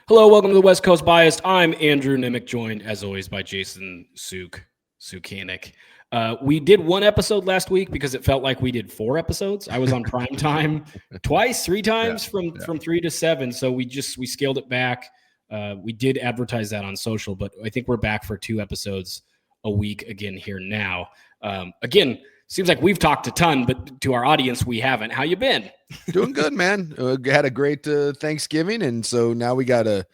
Hello, welcome to the West Coast Biased. I'm Andrew Nemec, joined as always by Jason Suke and Nemec. We did one episode last week because it felt like we did 4 episodes. I was on prime time three times from 3 to 7. So we scaled it back. We did advertise that on social, but I think we're back for 2 episodes a week again here now. Again, seems like we've talked a ton, but to our audience, we haven't. How you been? Doing good, man. Had a great Thanksgiving, and so now we got a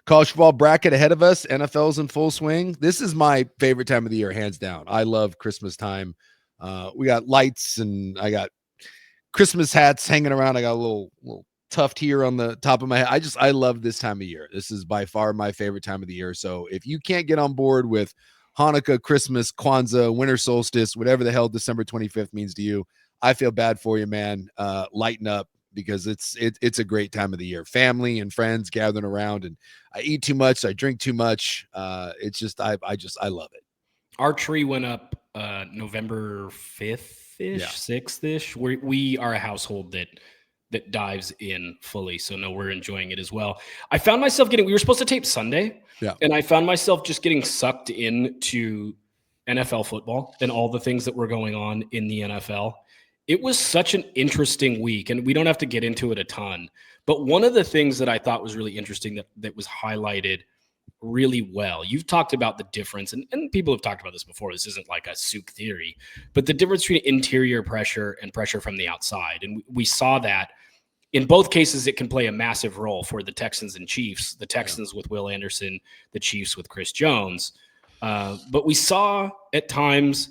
college football bracket ahead of us. NFL's in full swing. This is my favorite time of the year, hands down. I love Christmas time. We got lights, and I got Christmas hats hanging around. I got a little tuft here on the top of my head. I love this time of year. This is by far my favorite time of the year. So if you can't get on board with Hanukkah, Christmas, Kwanzaa, winter solstice, whatever the hell December 25th means to you, I feel bad for you, man. Lighten up, because it's a great time of the year. Family and friends gathering around, and I eat too much, I drink too much. It's just I love it. Our tree went up November 5th-ish, 6th-ish. We are a household that dives in fully. So no, we're enjoying it as well. I found myself we were supposed to tape Sunday. Yeah. And I found myself just getting sucked into NFL football and all the things that were going on in the NFL. It was such an interesting week, and we don't have to get into it a ton. But one of the things that I thought was really interesting that was highlighted really well, you've talked about the difference, and people have talked about this before. This isn't like a Suke theory, but the difference between interior pressure and pressure from the outside. And we saw that in both cases, it can play a massive role for the Texans and Chiefs, the Texans with Will Anderson, the Chiefs with Chris Jones. But we saw at times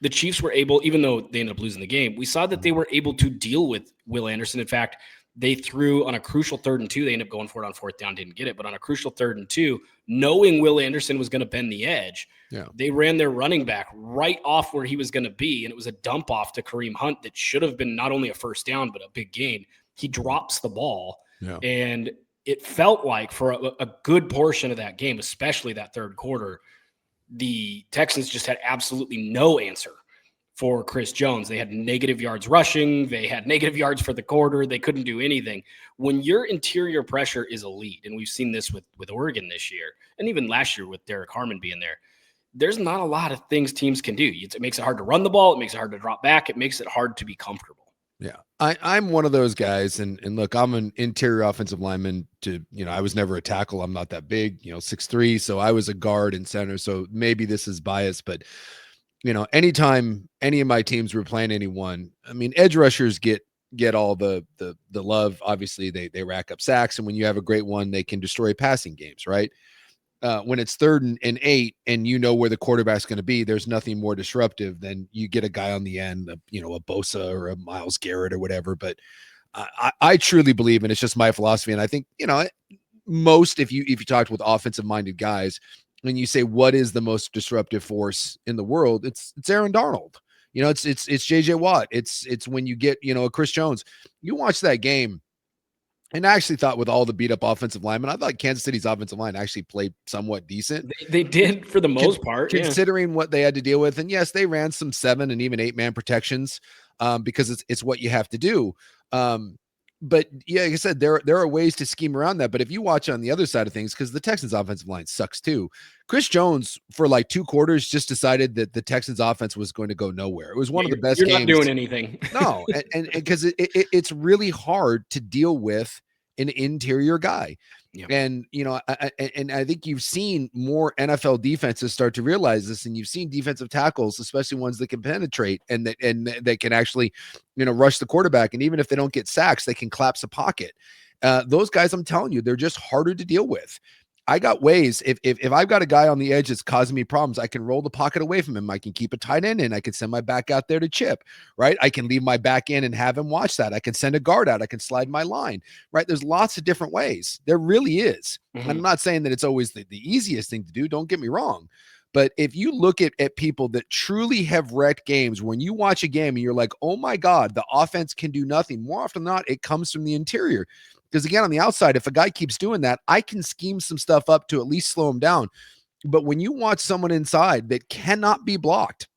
the Chiefs were able, even though they ended up losing the game, we saw that they were able to deal with Will Anderson. In fact, they threw on a crucial 3rd and 2. They ended up going for it on 4th down, didn't get it. But on a crucial 3rd and 2, knowing Will Anderson was going to bend the edge, they ran their running back right off where he was going to be. And it was a dump off to Kareem Hunt that should have been not only a first down, but a big gain. He drops the ball, and it felt like for a good portion of that game, especially that third quarter, the Texans just had absolutely no answer for Chris Jones. They had negative yards rushing. They had negative yards for the quarter. They couldn't do anything. When your interior pressure is elite, and we've seen this with Oregon this year, and even last year with Derek Harmon being there, there's not a lot of things teams can do. It makes it hard to run the ball. It makes it hard to drop back. It makes it hard to be comfortable. Yeah, I'm one of those guys, and look, I'm an interior offensive lineman. I was never a tackle. I'm not that big, 6'3", so I was a guard and center. So maybe this is biased, but anytime any of my teams were playing anyone, I mean, edge rushers get all the love. Obviously, they rack up sacks, and when you have a great one, they can destroy passing games, right? When it's 3rd and 8 and you know where the quarterback's going to be, there's nothing more disruptive than you get a guy on the end, a Bosa or a Myles Garrett or whatever. But I truly believe, and it's just my philosophy, and I think, most, if you talked with offensive minded guys, when you say what is the most disruptive force in the world, it's Aaron Darnold. It's JJ Watt. It's when you get, a Chris Jones. You watch that game. And I actually thought with all the beat up offensive linemen, I thought Kansas City's offensive line actually played somewhat decent. They did for the most part, considering what they had to deal with. And yes, they ran some 7 and even 8-man protections because it's what you have to do. But yeah, like I said, there are ways to scheme around that. But if you watch on the other side of things, because the Texans offensive line sucks too. Chris Jones for like 2 quarters just decided that the Texans offense was going to go nowhere. It was one of the best games. You're not doing anything. No, and because it's really hard to deal with an interior guy. Yeah. And, I think you've seen more NFL defenses start to realize this, and you've seen defensive tackles, especially ones that can penetrate and that can actually, rush the quarterback. And even if they don't get sacks, they can collapse a pocket. Those guys, I'm telling you, they're just harder to deal with. I got ways. If I've got a guy on the edge that's causing me problems, I can roll the pocket away from him. I can keep a tight end in. I can send my back out there to chip, right? I can leave my back in and have him watch that. I can send a guard out. I can slide my line, right? There's lots of different ways. There really is. Mm-hmm. I'm not saying that it's always the easiest thing to do. Don't get me wrong. But if you look at people that truly have wrecked games, when you watch a game and you're like, oh my God, the offense can do nothing, more often than not, it comes from the interior. Because again, on the outside, if a guy keeps doing that, I can scheme some stuff up to at least slow him down. But when you watch someone inside that cannot be blocked,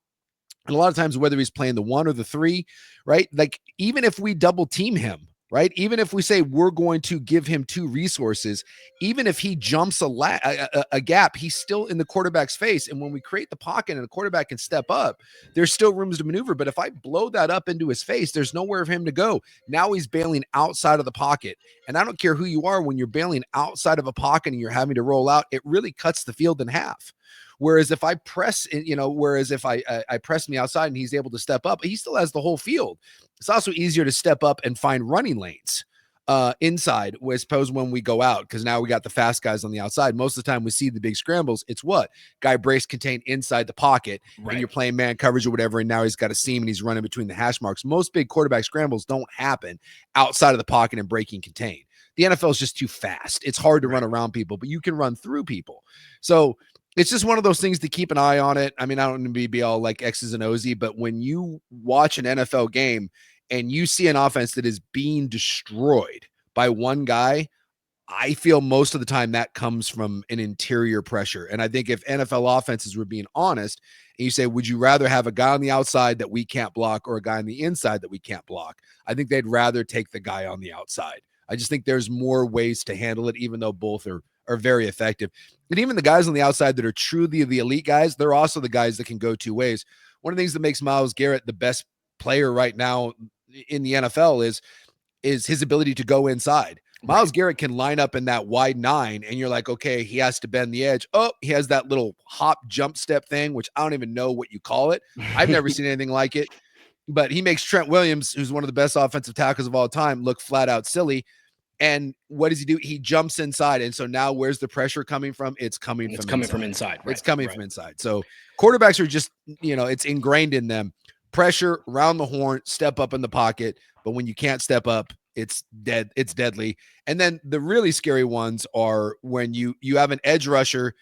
and a lot of times, whether he's playing the 1 or the 3, right? Like, even if we double team him, right? Even if we say we're going to give him 2 resources, even if he jumps a gap, he's still in the quarterback's face. And when we create the pocket and the quarterback can step up, there's still rooms to maneuver. But if I blow that up into his face, there's nowhere for him to go. Now he's bailing outside of the pocket. And I don't care who you are, when you're bailing outside of a pocket and you're having to roll out, it really cuts the field in half. Whereas if I press, I press me outside and he's able to step up, he still has the whole field. It's also easier to step up and find running lanes inside, I suppose, when we go out, because now we got the fast guys on the outside. Most of the time we see the big scrambles, it's what? Guy brace contain inside the pocket, and you're playing man coverage or whatever, and now he's got a seam and he's running between the hash marks. Most big quarterback scrambles don't happen outside of the pocket and breaking contain. The NFL is just too fast. It's hard to run around people, but you can run through people. So it's just one of those things to keep an eye on it. I mean, I don't want to be all like X's and O's, but when you watch an NFL game and you see an offense that is being destroyed by one guy, I feel most of the time that comes from an interior pressure. And I think if NFL offenses were being honest, and you say, would you rather have a guy on the outside that we can't block or a guy on the inside that we can't block? I think they'd rather take the guy on the outside. I just think there's more ways to handle it, even though both are very effective. And even the guys on the outside that are truly the elite guys, they're also the guys that can go 2 ways. One of the things that makes Myles Garrett the best player right now in the NFL is his ability to go inside. Myles Garrett can line up in that wide 9, and you're like, okay, he has to bend the edge. Oh, he has that little hop jump step thing, which I don't even know what you call it. I've never seen anything like it. But he makes Trent Williams, who's one of the best offensive tackles of all time, look flat out silly. And what does he do? He jumps inside. And so now where's the pressure coming from? It's coming from inside. It's coming from inside. So quarterbacks are just, it's ingrained in them. Pressure, round the horn, step up in the pocket. But when you can't step up, it's dead. It's deadly. And then the really scary ones are when you have an edge rusher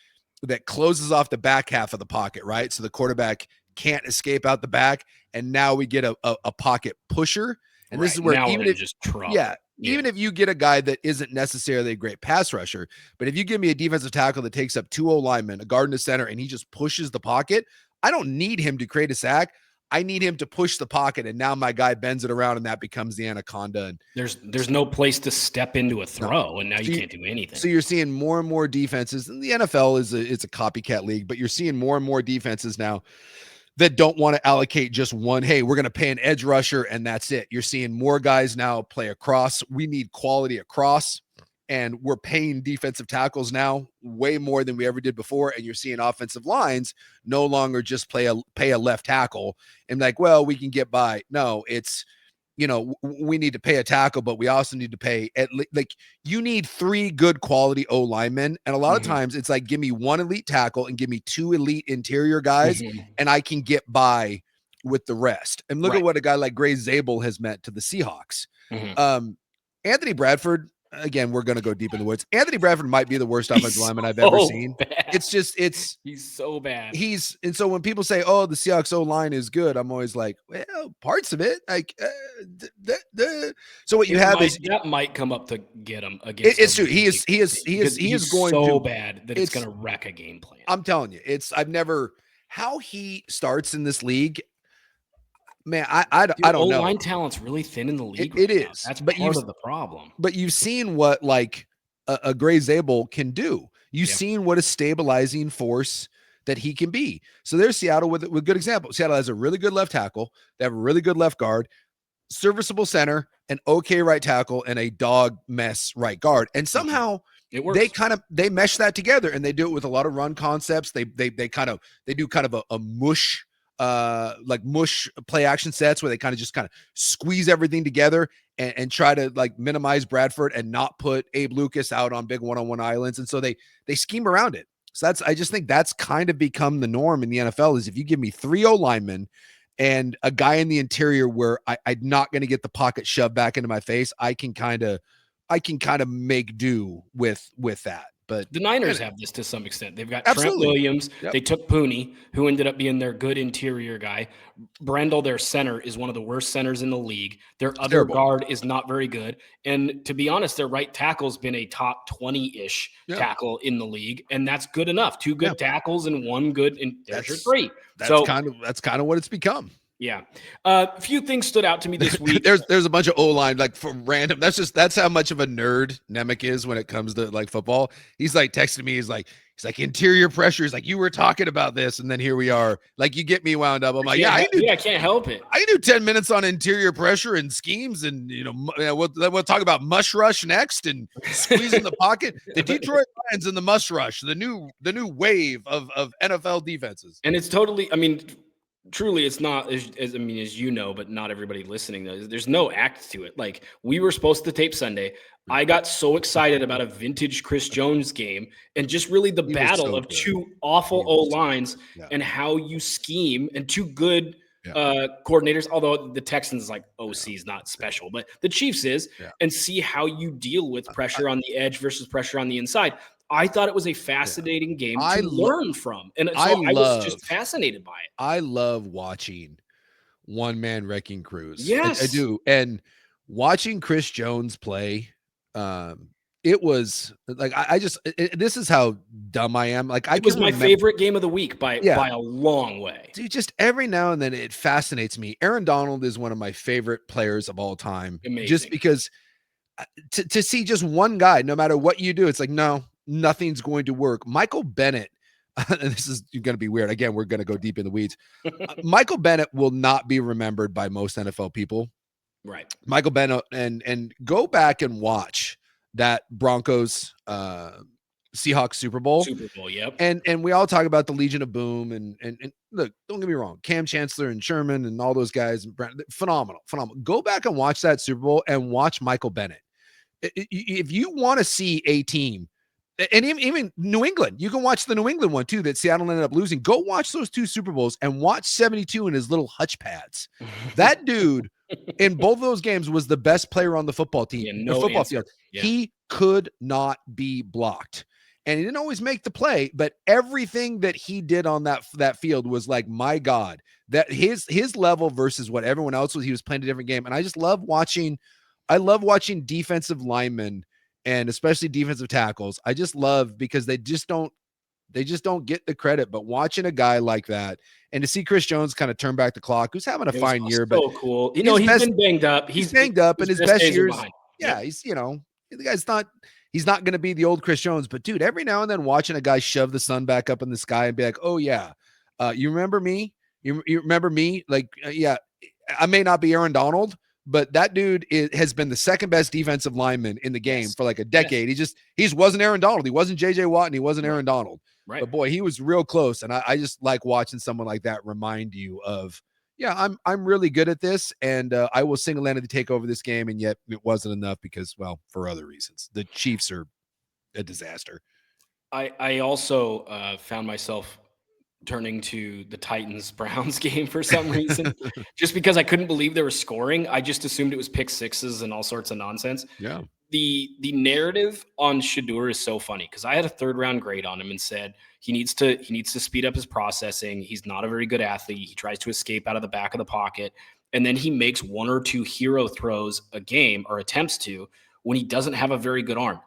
that closes off the back half of the pocket, right? So the quarterback can't escape out the back. And now we get a pocket pusher. And this is where even if you get a guy that isn't necessarily a great pass rusher, but if you give me a defensive tackle that takes up 2 linemen, a guard and a center, and he just pushes the pocket, I don't need him to create a sack. I need him to push the pocket, and now my guy bends it around, and that becomes the anaconda. And there's no place to step into a throw, and now you can't do anything. So you're seeing more and more defenses, and the NFL it's a copycat league, but you're seeing more and more defenses now that don't want to allocate just one. Hey, we're going to pay an edge rusher and that's it. You're seeing more guys now play across. We need quality across, and we're paying defensive tackles now way more than we ever did before. And you're seeing offensive lines no longer just pay a left tackle and like, well, we can get by. No, it's, we need to pay a tackle, but we also need to pay you need 3 good quality O linemen. And a lot of times it's like, give me 1 elite tackle and give me 2 elite interior guys, and I can get by with the rest. And look at what a guy like Gray Zabel has meant to the Seahawks. Anthony Bradford, again, we're going to go deep in the woods. Anthony Bradford might be the worst offensive lineman I've ever seen. Bad. He's so bad. And so when people say, oh, the Seahawks O line is good, I'm always like, well, parts of it. Like, so what you have is that might come up to get him against. It's true. He is going so to bad that it's going to wreck a game plan. I'm telling you, how he starts in this league. Man, I don't know. Line talent's really thin in the league. It is. That's part of the problem. But you've seen what like a Gray Zabel can do. You've seen what a stabilizing force that he can be. So there's Seattle with good example. Seattle has a really good left tackle. They have a really good left guard, serviceable center, an okay right tackle, and a dog mess right guard. And somehow it works. They mesh that together, and they do it with a lot of run concepts. They do kind of a mush. Like mush play action sets where they kind of squeeze everything together and try to like minimize Bradford and not put Abe Lucas out on big one-on-one islands. And so they scheme around it. So I just think that's kind of become the norm in the NFL is if you give me 3 O linemen and a guy in the interior where I'm not going to get the pocket shoved back into my face, I can kind of make do with that. But the Niners have this to some extent. They've got Trent Williams. Yep. They took Pooney, who ended up being their good interior guy. Brendel, their center, is one of the worst centers in the league. Their other guard is not very good. And to be honest, their right tackle's been a top 20-ish tackle in the league, and that's good enough. 2 good tackles and 1 good, and there's your 3. That's kind of what it's become. Yeah. A few things stood out to me this week. There's a bunch of O-line like from random. That's how much of a nerd Nemec is when it comes to like football. He's like texting me. He's like interior pressure. He's like, you were talking about this, and then here we are. Like, you get me wound up. I'm like, I can't help it. I do 10 minutes on interior pressure and schemes, and we'll talk about mush rush next and squeezing the pocket. The Detroit Lions and the mush rush, the new wave of NFL defenses. And it's totally, I mean, truly, it's not as you know, but not everybody listening knows. There's no act to it. Like, we were supposed to tape Sunday. I got so excited about a vintage Chris Jones game and just really the battle of two awful O-lines and how you scheme, and two good coordinators, although the Texans like OC is not special, but the Chiefs is, and see how you deal with pressure on the edge versus pressure on the inside. I thought it was a fascinating game to learn from. And so I was just fascinated by it. I love watching one-man wrecking crews. Yes. I do. And watching Chris Jones play, it was like, this is how dumb I am. Like, it was my favorite game of the week by a long way. Dude, just every now and then it fascinates me. Aaron Donald is one of my favorite players of all time. Amazing. Just because to see just one guy, no matter what you do, it's like, no, nothing's going to work. Michael Bennett, and this is going to be weird. Again, we're going to go deep in the weeds. Michael Bennett will not be remembered by most NFL people. Right. Michael Bennett, and go back and watch that Broncos Seahawks Super Bowl. Yep. And we all talk about the Legion of Boom and look, don't get me wrong, Cam Chancellor and Sherman and all those guys, phenomenal. Go back and watch that Super Bowl and watch Michael Bennett. If you want to see a team, and even New England, you can watch the New England one too that Seattle ended up losing. Go watch those two Super Bowls and watch 72 in his little hutch pads. That dude in both of those games was the best player on the football team. Football field. Yeah. He could not be blocked. And he didn't always make the play, but everything that he did on that field was like, my God, that his level versus what everyone else was. He was playing a different game. And I just love watching. I love watching defensive linemen and especially defensive tackles. I just love because they just don't get the credit. But watching a guy like that and to see Chris Jones kind of turn back the clock, who's having a fine year, but cool. He's been banged up. He's banged up in his best years. Yeah, he's the guy's not. He's not going to be the old Chris Jones, but dude, every now and then watching a guy shove the sun back up in the sky and be like, oh yeah, you remember me? You remember me? Like, yeah, I may not be Aaron Donald, but that dude has been the second best defensive lineman in the game for like a decade. He wasn't Aaron Donald. He wasn't JJ Watt and he wasn't Aaron Donald, but boy, he was real close. And I just like watching someone like that remind you of, yeah, I'm really good at this, and I will single-handedly take over this game, and yet it wasn't enough because, well, for other reasons. The Chiefs are a disaster. I also found myself turning to the Titans-Browns game for some reason, just because I couldn't believe they were scoring. I just assumed it was pick sixes and all sorts of nonsense. Yeah. The narrative on Shedeur is so funny because I had a third-round grade on him and said he needs to speed up his processing. He's not a very good athlete. He tries to escape out of the back of the pocket, and then he makes one or two hero throws a game or attempts to when he doesn't have a very good arm.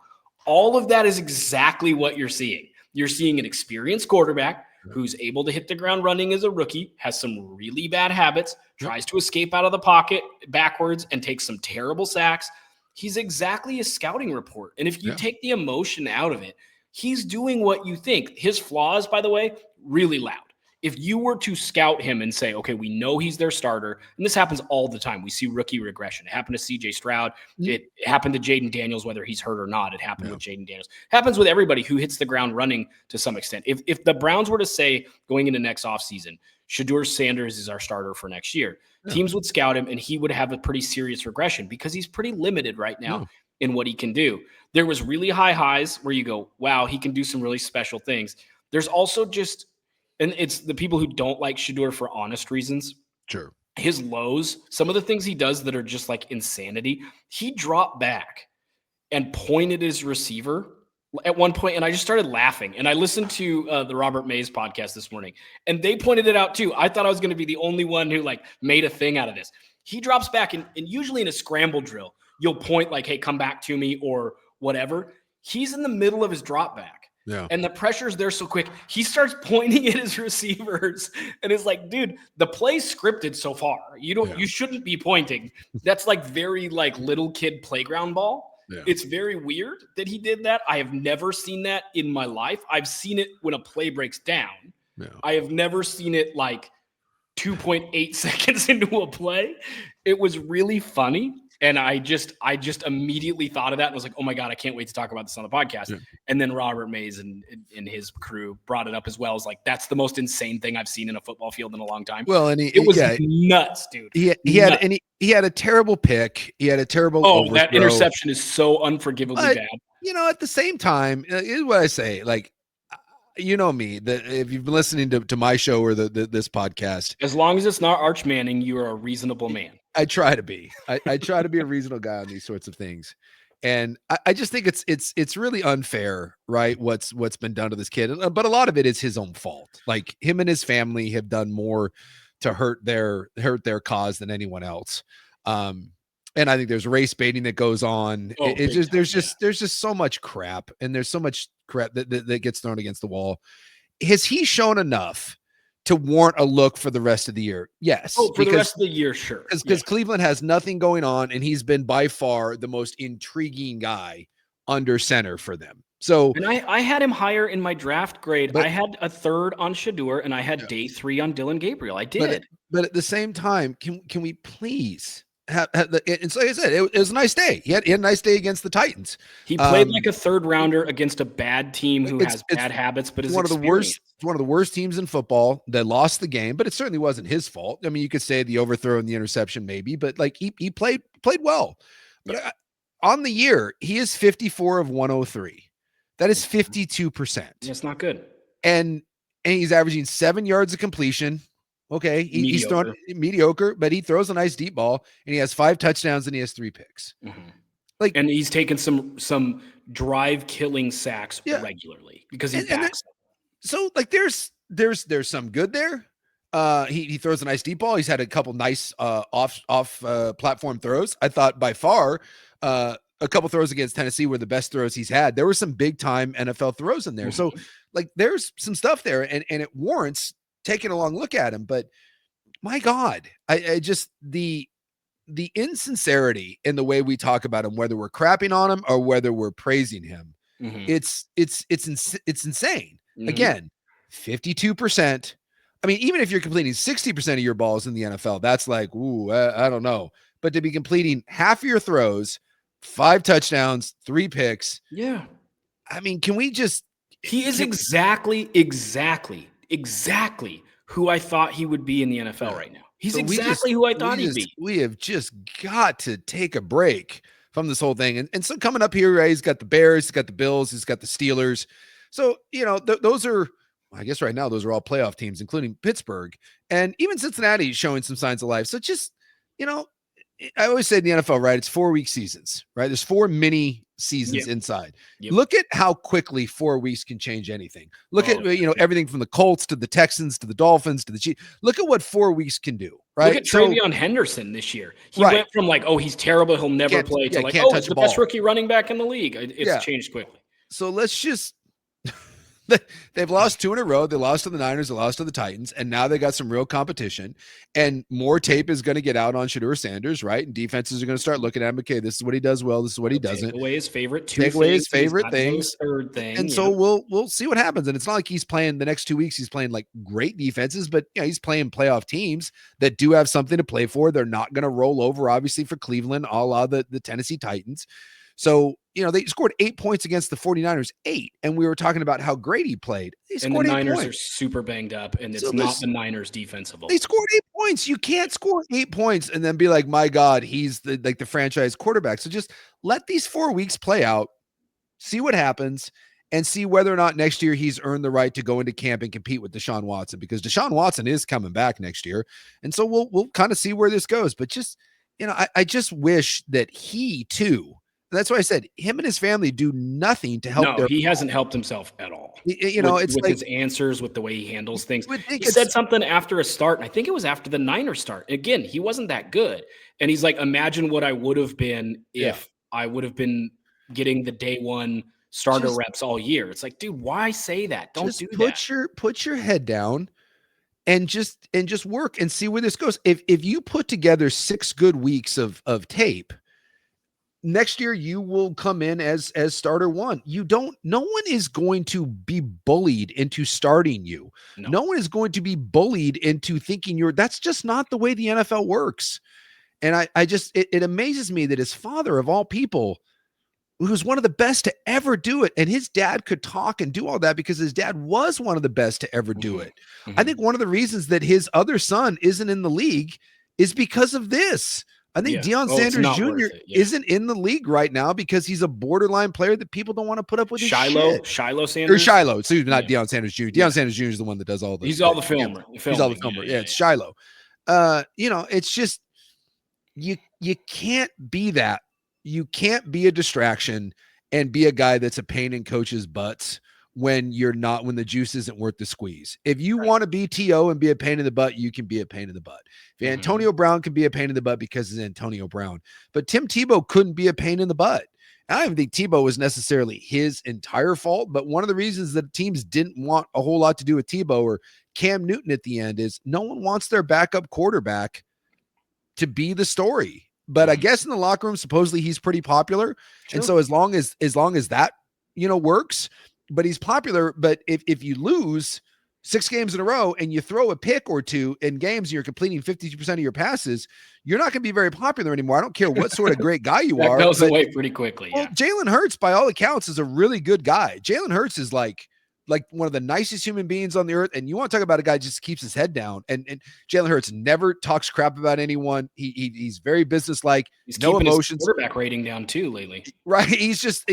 All of that is exactly what you're seeing. You're seeing an experienced quarterback who's able to hit the ground running as a rookie, has some really bad habits, tries to escape out of the pocket backwards and takes some terrible sacks. He's exactly a scouting report. And if you take the emotion out of it, he's doing what you think. His flaws, by the way, really loud. If you were to scout him and say, okay, we know he's their starter, and this happens all the time. We see rookie regression. It happened to CJ Stroud. It happened to Jaden Daniels, whether he's hurt or not. It happened with Jaden Daniels. It happens with everybody who hits the ground running to some extent. If the Browns were to say going into next offseason, Shedeur Sanders is our starter for next year, teams would scout him and he would have a pretty serious regression because he's pretty limited right now in what he can do. There was really high highs where you go, wow, he can do some really special things. There's also just, and it's the people who don't like Shedeur for honest reasons. Sure. His lows, some of the things he does that are just like insanity. He dropped back and pointed his receiver at one point, and I just started laughing. And I listened to the Robert Mays podcast this morning, and they pointed it out too. I thought I was going to be the only one who like made a thing out of this. He drops back, and usually in a scramble drill, you'll point like, hey, come back to me or whatever. He's in the middle of his drop back, Yeah. And the pressure's there so quick. He starts pointing at his receivers and is like, dude, the play's scripted so far. You shouldn't be pointing. That's like very like little kid playground ball. Yeah. It's very weird that he did that. I have never seen that in my life. I've seen it when a play breaks down. Yeah. I have never seen it like 2.8 seconds into a play. It was really funny. And I just immediately thought of that and was like, oh my God, I can't wait to talk about this on the podcast. Yeah. And then Robert Mays and his crew brought it up as well. As like, that's the most insane thing I've seen in a football field in a long time. Well, and it was nuts, dude. He had a terrible pick. He had a terrible overthrow. That interception is so unforgivably bad. You know, at the same time, is what I say, like, you know me, that if you've been listening to my show or this podcast, as long as it's not Arch Manning, you are a reasonable man. I try to be. I try to be a reasonable guy on these sorts of things, and I just think it's really unfair, right? What's been done to this kid, but a lot of it is his own fault. Like him and his family have done more to hurt their cause than anyone else. And I think there's race baiting that goes on. There's just so much crap, and there's so much crap that gets thrown against the wall. Has he shown enough to warrant a look for the rest of the year? Yes. For the rest of the year, sure. Because Cleveland has nothing going on, and he's been by far the most intriguing guy under center for them. So, and I had him higher in my draft grade. I had a third on Shedeur, and I had day 3 on Dylan Gabriel. I did. But at the same time, can we please have it's like I said, it was a nice day. He had a nice day against the Titans. He played like a third rounder against a bad team who has bad habits, but is one of the worst teams in football. They lost the game, but it certainly wasn't his fault. I mean, you could say the overthrow and the interception maybe, but like he played well. But on the year, he is 54 of 103. That is 52%. That's not good. And he's averaging 7 yards of completion. Okay, he's throwing mediocre, but he throws a nice deep ball, and he has 5 touchdowns and he has 3 picks. Mm-hmm. And he's taken some drive killing sacks regularly because he backs them. So like there's some good there. He throws a nice deep ball. He's had a couple nice off platform throws. I thought by far a couple throws against Tennessee were the best throws he's had. There were some big time NFL throws in there. So like there's some stuff there, and it warrants taking a long look at him. But my God, I just the insincerity in the way we talk about him, whether we're crapping on him or whether we're praising him, it's insane. Mm-hmm. Again, 52%. I mean, even if you're completing 60% of your balls in the NFL, that's like, ooh, I don't know. But to be completing half of your throws, 5 touchdowns, 3 picks. Yeah. I mean, can we just... He is exactly who I thought he would be in the NFL right now. He's exactly who I thought he'd be. We have just got to take a break from this whole thing. And so coming up here, right, he's got the Bears, he's got the Bills, he's got the Steelers. So, you know, those are, I guess right now, those are all playoff teams, including Pittsburgh. And even Cincinnati is showing some signs of life. So just, you know, I always say in the NFL, right, it's 4-week seasons, right? There's 4 mini seasons inside. Look at how quickly 4 weeks can change anything. Look at, you know, everything from the Colts to the Texans to the Dolphins to the Chiefs. Look at what 4 weeks can do, right? Look at TreVeyon Henderson this year. He went from like, oh, he's terrible, he'll never play, to like, oh, he's the best rookie running back in the league. It's changed quickly. So let's just... They've lost 2 in a row. They lost to the Niners, they lost to the Titans, and now they got some real competition. And more tape is going to get out on Shedeur Sanders, right? And defenses are going to start looking at him. Okay, this is what he does well. This is what he doesn't. Take away his favorite things. Third thing. And so we'll see what happens. And it's not like he's playing the next 2 weeks. He's playing like great defenses, but he's playing playoff teams that do have something to play for. They're not going to roll over, obviously, for Cleveland, a la the Tennessee Titans. So, they scored 8 points against the 49ers, 8. And we were talking about how great he played. And the Niners are super banged up, and it's not the Niners defensively. They scored 8 points. You can't score 8 points and then be like, my God, he's the franchise quarterback. So just let these 4 weeks play out, see what happens, and see whether or not next year he's earned the right to go into camp and compete with Deshaun Watson, because Deshaun Watson is coming back next year. And so we'll kind of see where this goes. But just, I just wish that he too, that's why I said him and his family do nothing to help. No, he hasn't helped himself at all. It's with his answers, with the way he handles things. He said something after a start, and I think it was after the Niners start. Again, he wasn't that good. And he's like, imagine what I would have been if I would have been getting the day 1 starter reps all year. It's like, dude, why say that? Don't do that. Put your head down and just work and see where this goes. If you put together 6 good weeks of tape, next year you will come in as starter one. No one is going to be bullied into starting you. No one is going to be bullied into thinking that's just not the way the NFL works. And it amazes me that his father of all people, who's one of the best to ever do it, and his dad could talk and do all that because his dad was one of the best to ever do it. I think one of the reasons that his other son isn't in the league is because of this. I think Deion Sanders Jr. isn't in the league right now because he's a borderline player that people don't want to put up with his shit. Shiloh Sanders? Or Shiloh. So not Deion Sanders Jr. Deion Sanders Jr. is the one that does all the. He's all the filmer. He's all the filmer. Yeah, it's Shiloh. It's just you can't be that. You can't be a distraction and be a guy that's a pain in coaches' butts when the juice isn't worth the squeeze. If you want to be TO and be a pain in the butt, you can be a pain in the butt. If Antonio Brown can be a pain in the butt because it's Antonio Brown, but Tim Tebow couldn't be a pain in the butt. I don't even think Tebow was necessarily his entire fault, but one of the reasons that teams didn't want a whole lot to do with Tebow or Cam Newton at the end is no one wants their backup quarterback to be the story. But I guess in the locker room, supposedly he's pretty popular. True. And so as long as that, works, but he's popular. But if you lose 6 games in a row and you throw a pick or two in games and you're completing 52% of your passes, you're not going to be very popular anymore. I don't care what sort of great guy you are. That goes away pretty quickly. Well, Jalen Hurts, by all accounts, is a really good guy. Jalen Hurts is like one of the nicest human beings on the earth. And you want to talk about a guy who just keeps his head down. And Jalen Hurts never talks crap about anyone. He's very businesslike. He's no emotions. His quarterback rating down too lately. Right. He's just,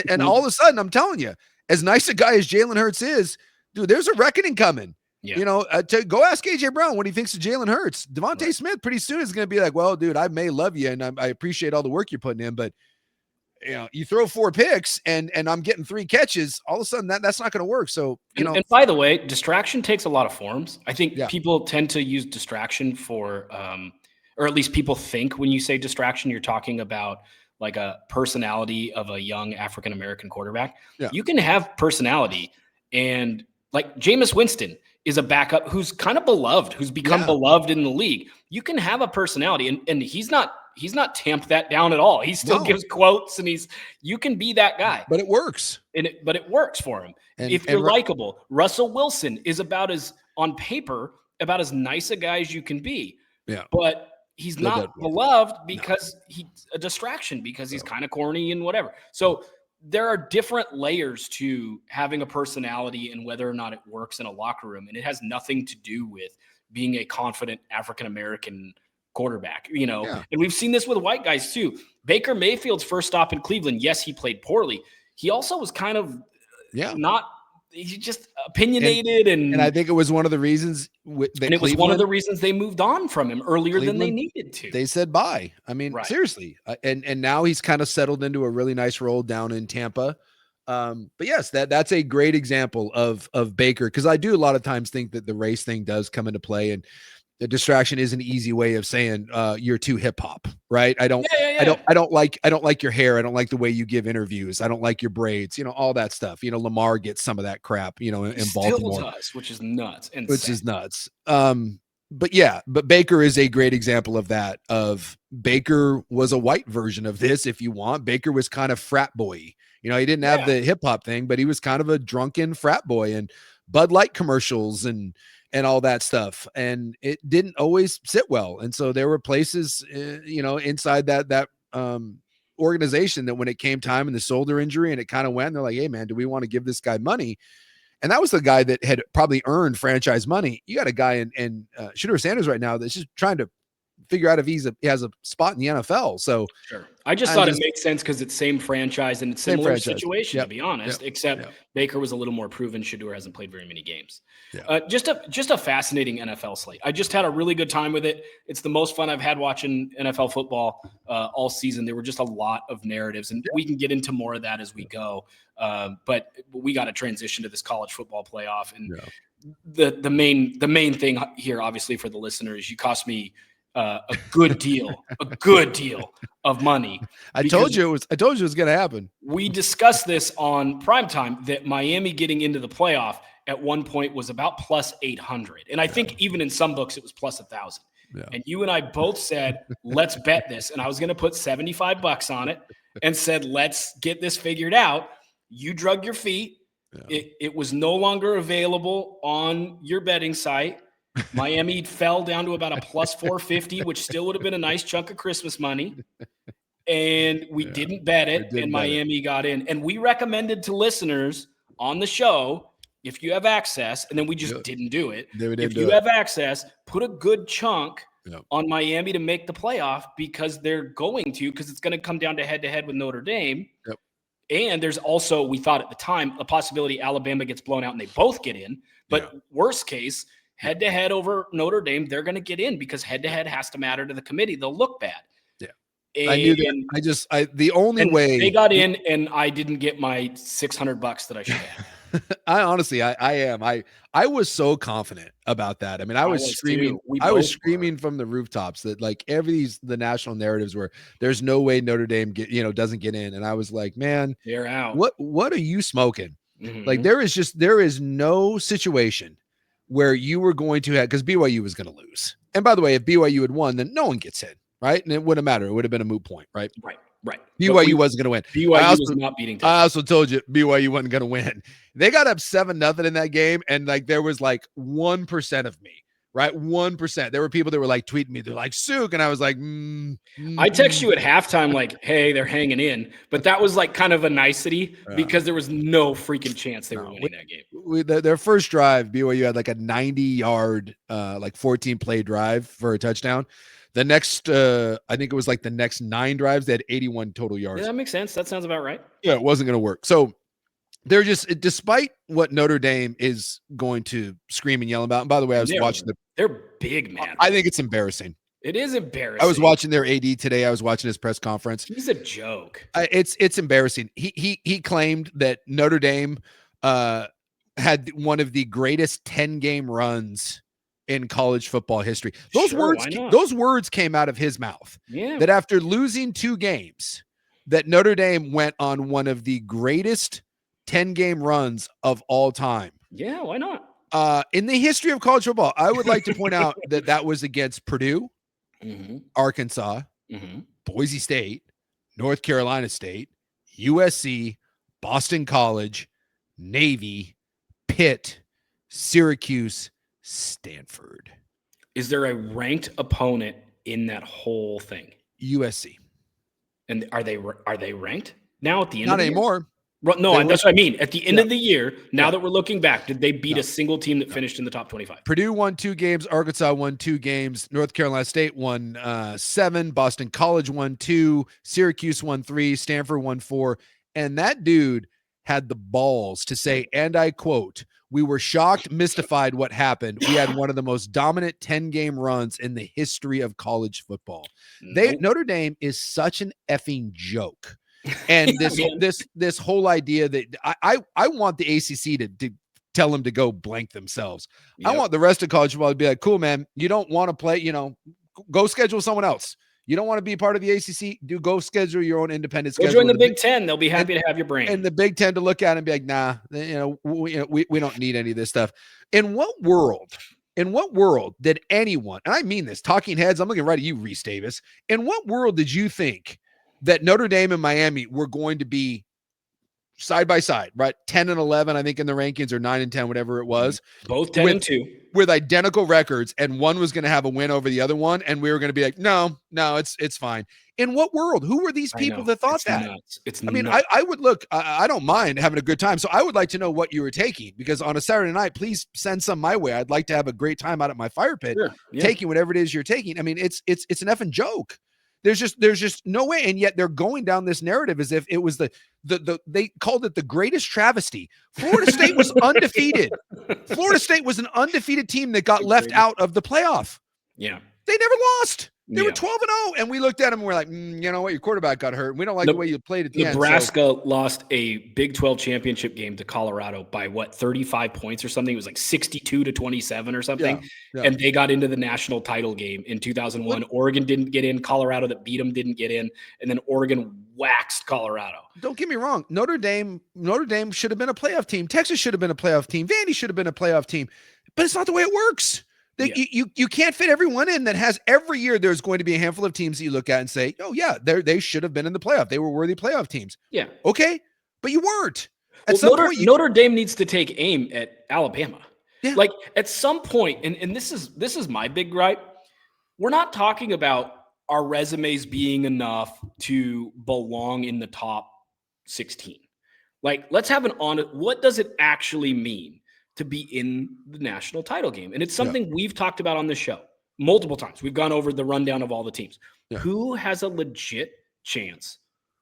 and all of a sudden, I'm telling you, as nice a guy as Jalen Hurts is, dude, there's a reckoning coming. Yeah. Go ask AJ Brown what he thinks of Jalen Hurts. Devontae Smith pretty soon is going to be like, well, dude, I may love you and I appreciate all the work you're putting in, but you throw 4 picks and I'm getting 3 catches, all of a sudden that's not going to work. So, and by the way, distraction takes a lot of forms. I think people tend to use distraction for, or at least people think when you say distraction, you're talking about like a personality of a young African-American quarterback. Yeah. You can have personality, and like Jameis Winston is a backup who's kind of beloved, who's become beloved in the league. You can have a personality, and he's not tamped that down at all. He still gives quotes, and you can be that guy. But it works. But it works for him. If you're likable. Russell Wilson is on paper, about as nice a guy as you can be. Yeah. But he's not beloved because he's a distraction, because he's kind of corny and whatever. So there are different layers to having a personality and whether or not it works in a locker room. And it has nothing to do with being a confident African-American quarterback, and we've seen this with white guys too. Baker Mayfield's first stop in Cleveland, yes, he played poorly. He also was kind of he's just opinionated. And I think it was one of the reasons it was one of the reasons they moved on from him earlier than they needed to. They said bye. I mean, seriously. And now he's kind of settled into a really nice role down in Tampa. But yes, that's a great example of Baker, because I do a lot of times think that the race thing does come into play, and the distraction is an easy way of saying you're too hip hop, right? I don't like your hair. I don't like the way you give interviews. I don't like your braids, all that stuff. Lamar gets some of that crap, in Baltimore, does, which is nuts. But Baker is a great example of that. Baker was a white version of this, if you want. Baker was kind of frat boy. He didn't have the hip hop thing, but he was kind of a drunken frat boy, and Bud Light commercials and all that stuff. And it didn't always sit well. And so there were places, inside that organization that when it came time and the shoulder injury and it kind of went, they're like, hey man, do we want to give this guy money? And that was the guy that had probably earned franchise money. You got a guy in Shedeur Sanders right now that's just trying to figure out if he has a spot in the NFL. So sure. I thought it makes sense because it's same franchise and it's similar situation, to be honest, except Baker was a little more proven. Shedeur hasn't played very many games. Yeah. Just a fascinating NFL slate. I just had a really good time with it. It's the most fun I've had watching NFL football all season. There were just a lot of narratives, and we can get into more of that as we go. But we got to transition to this college football playoff. And the main thing here, obviously, for the listeners, you cost me a good deal of money. I told you it was going to happen. We discussed this on primetime that Miami getting into the playoff at one point was about plus 800. And I think even in some books it was plus 1,000. Yeah. And you and I both said, let's bet this. And I was going to put $75 on it and said, let's get this figured out. You drug your feet. Yeah. It was no longer available on your betting site. Miami fell down to about a plus 450, which still would have been a nice chunk of Christmas money. And we didn't bet it, and Miami got in. And we recommended to listeners on the show, if you have access, and then we just didn't do it. If you have access, put a good chunk on Miami to make the playoff because they're going to, because it's going to come down to head-to-head with Notre Dame. Yep. And there's also, we thought at the time, a possibility Alabama gets blown out and they both get in. But worst case, head-to-head over Notre Dame, they're going to get in because head-to-head has to matter to the committee. They'll look bad. And I knew that. The only way they got in, and I didn't get my $600 that I should have. I honestly, I was so confident about that. I mean, I was screaming. I was screaming from the rooftops that like the national narratives were there's no way Notre Dame doesn't get in, and I was like, man, they're out. What are you smoking? Mm-hmm. Like there is no situation where you were going to have, because BYU was going to lose. And by the way, if BYU had won, then no one gets in. Right. And it wouldn't matter. It would have been a moot point. Right. Right. BYU wasn't going to win. BYU was not beating Texas. I also told you BYU wasn't going to win. They got up 7-0 in that game. And like, there was like 1% of me, right? 1%. There were people that were like tweeting me. They're like, Suke. And I was like, I text you at halftime, like, hey, they're hanging in. But that was like kind of a nicety because there was no freaking chance they were winning that game. Their first drive, BYU had like a 90-yard, like 14-play drive for a touchdown. The next, I think it was like the next 9 drives, they had 81 total yards. Yeah, that makes sense. That sounds about right. Yeah, it wasn't going to work. So they're just, despite what Notre Dame is going to scream and yell about, and by the way, I was watching they're big, man. I think it's embarrassing. It is embarrassing. I was watching their AD today. I was watching his press conference. He's a joke. It's embarrassing. He claimed that Notre Dame had one of the greatest 10-game runs in college football history. Those words came out of his mouth. Yeah. That after losing 2 games, that Notre Dame went on one of the greatest 10-game runs of all time. Yeah, why not? In the history of college football, I would like to point out that was against Purdue, Arkansas, Boise State, North Carolina State, USC, Boston College, Navy, Pitt, Syracuse, Stanford. Is there a ranked opponent in that whole thing? USC. And are they ranked now at the end? Not of the anymore. Year? No, that's what I mean. At the end of the year, now that we're looking back, did they beat a single team that finished in the top 25? Purdue won 2 games. Arkansas won 2 games. North Carolina State won 7. Boston College won 2. Syracuse won 3. Stanford won 4. And that dude had the balls to say, and I quote, "We were shocked, mystified what happened. We had one of the most dominant 10-game runs in the history of college football." Notre Dame is such an effing joke. And this whole idea that I want the ACC to tell them to go blank themselves. Yep. I want the rest of college football to be like, cool, man, you don't want to play, go schedule someone else. You don't want to be part of the ACC? Go schedule your own independent schedule. Go join the Big Ten. They'll be happy to have your brain. And the Big Ten to look at and be like, nah, we don't need any of this stuff. In what world did anyone, and I mean this, talking heads, I'm looking right at you, Reese Davis. In what world did you think that Notre Dame and Miami were going to be side by side, right? 10 and 11, I think in the rankings, or 9 and 10, whatever it was. Both 10 and 2. With identical records, and one was going to have a win over the other one, and we were going to be like, no, it's fine. In what world? Who were these people that thought that? It's nuts. I would look, I don't mind having a good time. So I would like to know what you were taking, because on a Saturday night, please send some my way. I'd like to have a great time out at my fire pit, taking whatever it is you're taking. I mean, it's an effing joke. There's just no way. And yet they're going down this narrative as if it was they called it the greatest travesty. Florida State was undefeated. Florida State was an undefeated team that got left out of the playoff. Yeah. They never lost. They were Yeah. 12-0, and we looked at them and we're like, you know what? Your quarterback got hurt. We don't like the way you played at the end. Nebraska lost a Big 12 championship game to Colorado by 35 points or something. It was like 62-27 or something. Yeah. And they got into the national title game in 2001. Oregon didn't get in. Colorado that beat them didn't get in. And then Oregon waxed Colorado. Don't get me wrong. Notre Dame should have been a playoff team. Texas should have been a playoff team. Vandy should have been a playoff team. But it's not the way it works. You can't fit everyone in. That has every year there's going to be a handful of teams that you look at and say, oh yeah, they should have been in the playoff. They were worthy playoff teams. Yeah. Okay. But you weren't. Notre Dame needs to take aim at Alabama. Yeah. Like at some point, and this is my big gripe. We're not talking about our resumes being enough to belong in the top 16. Like, let's have an honest, what does it actually mean to be in the national title game? And it's something we've talked about on this show multiple times. We've gone over the rundown of all the teams. Yeah. Who has a legit chance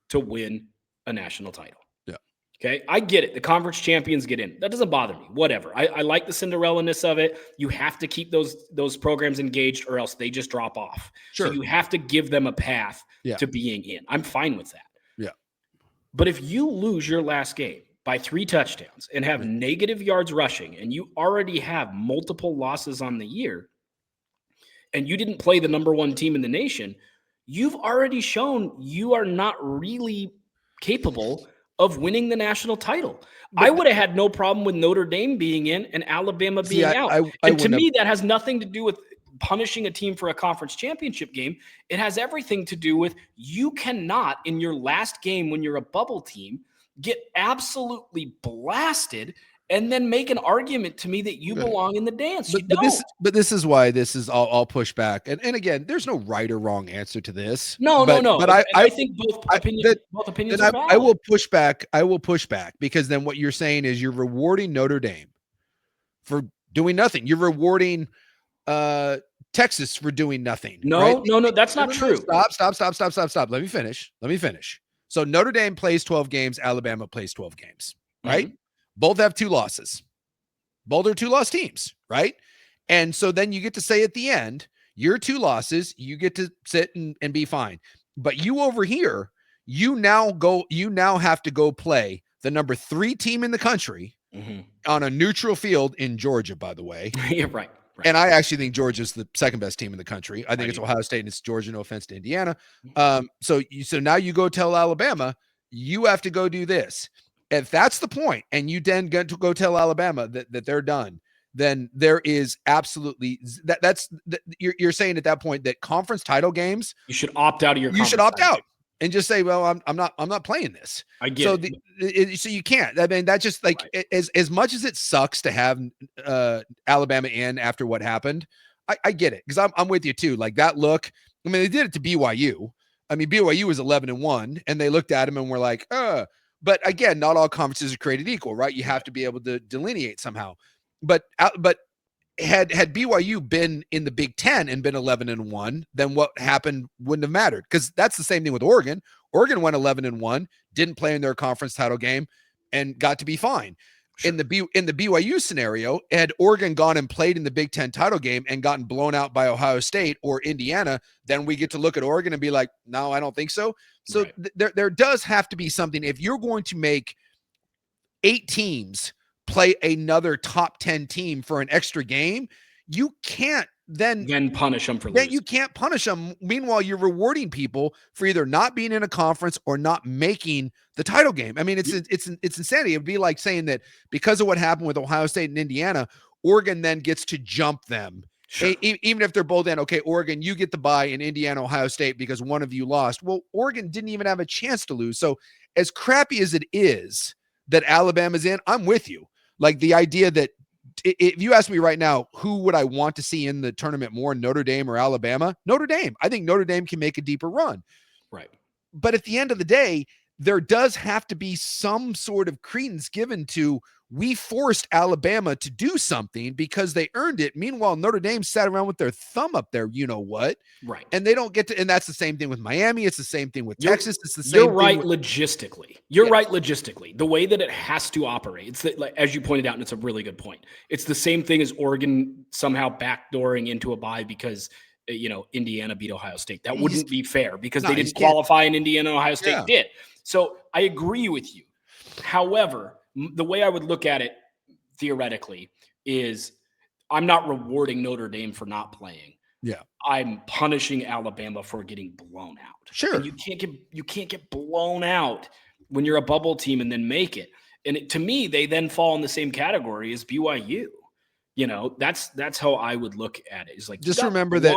to win a national title? Yeah. Okay. I get it. The conference champions get in. That doesn't bother me. Whatever. I like the Cinderella-ness of it. You have to keep those programs engaged or else they just drop off. Sure. So you have to give them a path to being in. I'm fine with that. Yeah. But if you lose your last game by 3 touchdowns and have negative yards rushing, and you already have multiple losses on the year, and you didn't play the number 1 team in the nation, you've already shown you are not really capable of winning the national title. But I would have had no problem with Notre Dame being in and Alabama being out. And to me, that has nothing to do with punishing a team for a conference championship game. It has everything to do with you cannot, in your last game when you're a bubble team, get absolutely blasted and then make an argument to me that you belong in the dance. But this is why I'll push back. And again, there's no right or wrong answer to this. No. But I think both opinions are valid. I will push back because then what you're saying is you're rewarding Notre Dame for doing nothing. You're rewarding Texas for doing nothing. No, that's not true. Stop. Let me finish. So Notre Dame plays 12 games. Alabama plays 12 games, right? Mm-hmm. Both have 2 losses. Both are 2-loss teams, right? And so then you get to say at the end, your 2 losses, you get to sit and be fine. But you over here, you now have to go play the number 3 team in the country on a neutral field in Georgia, by the way. Yeah, right. And I actually think Georgia's the second best team in the country. I think it's Ohio State and it's Georgia. No offense to Indiana. So now you go tell Alabama, you have to go do this. If that's the point, and you then get to go tell Alabama that they're done, then there is absolutely you're saying at that point that conference title games, you should opt out of your. You should opt out and just say, well, I'm not playing this. I get it. So you can't. I mean, that just like as much as it sucks to have Alabama in after what happened, I get it because I'm with you too. Like that look. I mean, they did it to BYU. I mean, BYU was 11-1, and they looked at him and were like, But again, not all conferences are created equal, right? You have to be able to delineate somehow. But had BYU been in the Big Ten and been 11-1, then what happened wouldn't have mattered because that's the same thing with Oregon. Oregon went 11-1, didn't play in their conference title game, and got to be fine. Sure. In the BYU scenario, had Oregon gone and played in the Big Ten title game and gotten blown out by Ohio State or Indiana, then we get to look at Oregon and be like, no, I don't think so. So there does have to be something. If you're going to make 8 teams play another top 10 team for an extra game, you can't then punish them for losing. You can't punish them. Meanwhile, you're rewarding people for either not being in a conference or not making the title game. I mean, it's insanity. It would be like saying that because of what happened with Ohio State and Indiana, Oregon then gets to jump them. Sure. Even if they're both in, okay, Oregon, you get the bye in Indiana, Ohio State because one of you lost. Well, Oregon didn't even have a chance to lose. So as crappy as it is that Alabama's in, I'm with you. Like the idea that if you ask me right now, who would I want to see in the tournament more, Notre Dame or Alabama? Notre Dame. I think Notre Dame can make a deeper run. Right. But at the end of the day, there does have to be some sort of credence given to we forced Alabama to do something because they earned it. Meanwhile, Notre Dame sat around with their thumb up there, you know what? Right. And they don't get to, and that's the same thing with Miami. It's the same thing with Texas. It's the same You're right thing logistically. You're right logistically. The way that it has to operate. It's that, like, as you pointed out, and it's a really good point. It's the same thing as Oregon somehow backdooring into a bye because Indiana beat Ohio State. That wouldn't be fair because they didn't you can't. qualify and Indiana and Ohio State Yeah. did. So I agree with you. However, the way I would look at it theoretically is I'm not rewarding Notre Dame for not playing. Yeah. I'm punishing Alabama for getting blown out. Sure. And you can't get blown out when you're a bubble team and then make it. And to me, they then fall in the same category as BYU. That's how I would look at it. It's like just remember that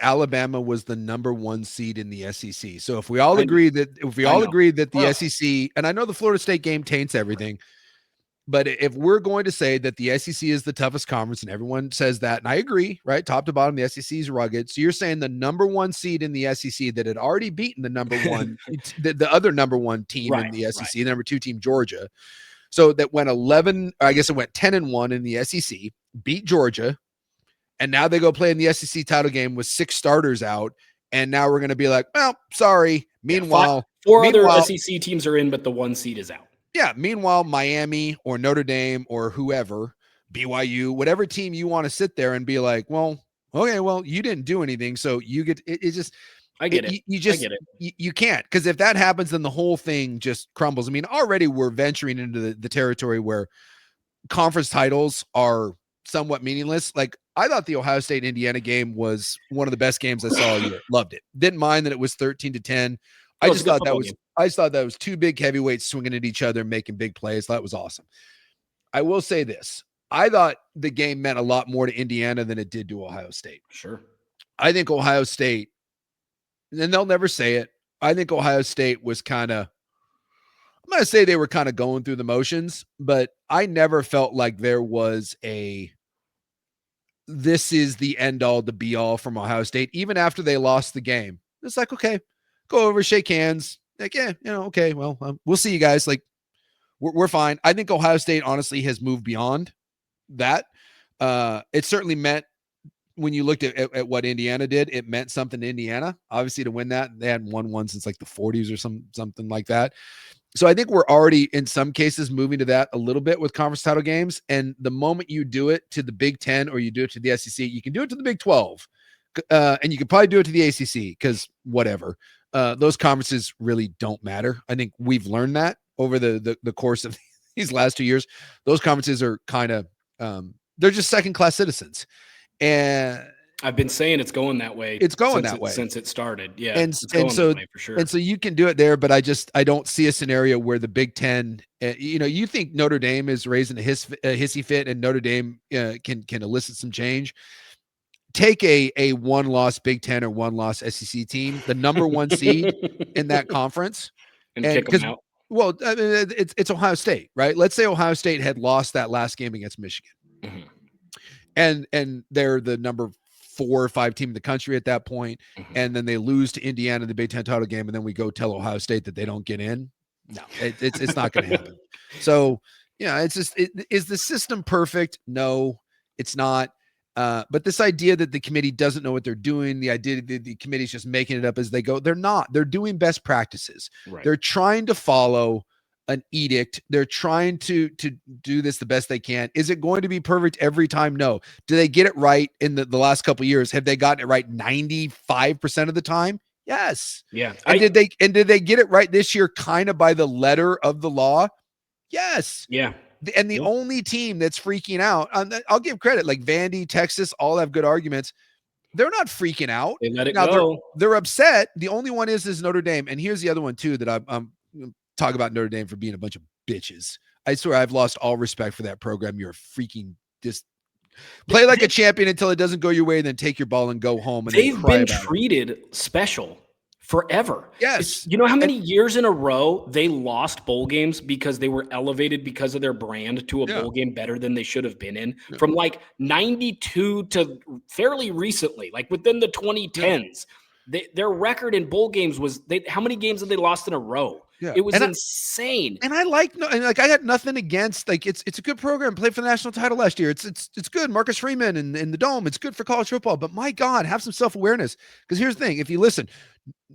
Alabama was the number 1 seed in the SEC. So if we all agree that the SEC, and I know the Florida State game taints everything, but if we're going to say that the SEC is the toughest conference, and everyone says that, and I agree, right? Top to bottom, the SEC is rugged. So you're saying the number 1 seed in the SEC that had already beaten the number 1, the other number 1 team in the SEC, the number 2 team, Georgia. So that went 10-1 in the SEC, beat Georgia, and now they go play in the SEC title game with 6 starters out, and now we're going to be like, well, sorry. Meanwhile, 4 other SEC teams are in, but the 1 seed is out. Yeah. Meanwhile, Miami or Notre Dame or whoever, BYU, whatever team you want to sit there and be like, well, okay, well, you didn't do anything, so you get it. It's just. I get it. You can't, because if that happens, then the whole thing just crumbles. I mean, already we're venturing into the territory where conference titles are somewhat meaningless. Like, I thought the Ohio State Indiana game was one of the best games I saw all year. Loved it. Didn't mind that it was 13-10. I just thought that was 2 big heavyweights swinging at each other, making big plays. That was awesome. I will say this. I thought the game meant a lot more to Indiana than it did to Ohio State. Sure. I think Ohio State, and they'll never say it, I think Ohio State was I'm going to say they were kind of going through the motions, but I never felt like there was this is the end all to be all from Ohio State. Even after they lost the game, it's like, okay, go over, shake hands. Like, yeah, okay, well, we'll see you guys. Like, we're fine. I think Ohio State honestly has moved beyond that. It certainly meant, when you looked at what Indiana did, it meant something to Indiana. Obviously, to win that, they hadn't won one since like the 40s or something like that. So I think we're already, in some cases, moving to that a little bit with conference title games. And the moment you do it to the Big Ten or you do it to the SEC, you can do it to the Big 12. And you can probably do it to the ACC, because whatever. Those conferences really don't matter. I think we've learned that over the course of these last 2 years. Those conferences are kind of, they're just second-class citizens. And I've been saying it's going that way. It's going that way since it started. Yeah. And so, for sure. And so you can do it there, but I don't see a scenario where the Big Ten, you think Notre Dame is raising a hissy fit and Notre Dame can elicit some change. Take a 1-loss Big Ten or 1-loss SEC team, the number 1 seed in that conference, and kick them out. Well, I mean, it's Ohio State, right? Let's say Ohio State had lost that last game against Michigan. Mm-hmm. And they're the number 4 or 5 team in the country at that point. Mm-hmm. And then they lose to Indiana in the Big Ten title game. And then we go tell Ohio State that they don't get in. No, it's not going to happen. So, it's just, is the system perfect? No, it's not. But this idea that the committee doesn't know what they're doing, the idea that the committee's just making it up as they go, they're not. They're doing best practices. Right. They're trying to follow an edict. They're trying to do this the best they can. Is it going to be perfect every time? No. Do they get it right in the last couple of years? Have they gotten it right 95% of the time? Yes. Yeah. Did they get it right this year kind of by the letter of the law? Yes. Yeah. And the only team that's freaking out, I'll give credit, like Vandy, Texas, all have good arguments. They're not freaking out. They let it go. They're upset. The only one is Notre Dame. And here's the other one too, that I'm talk about Notre Dame for being a bunch of bitches. I swear I've lost all respect for that program. You're freaking just play like a champion until it doesn't go your way, and then take your ball and go home. And they've been treated special forever. Yes. You know how many years in a row they lost bowl games because they were elevated because of their brand to a bowl game better than they should have been in? Yeah. From like 92 to fairly recently, like within the 2010s. Their record in bowl games was how many games have they lost in a row? Yeah. It was insane. I got nothing against, like, it's a good program. Played for the national title last year. It's good. Marcus Freeman in the Dome. It's good for college football. But my God, have some self-awareness. Because here's the thing: if you listen,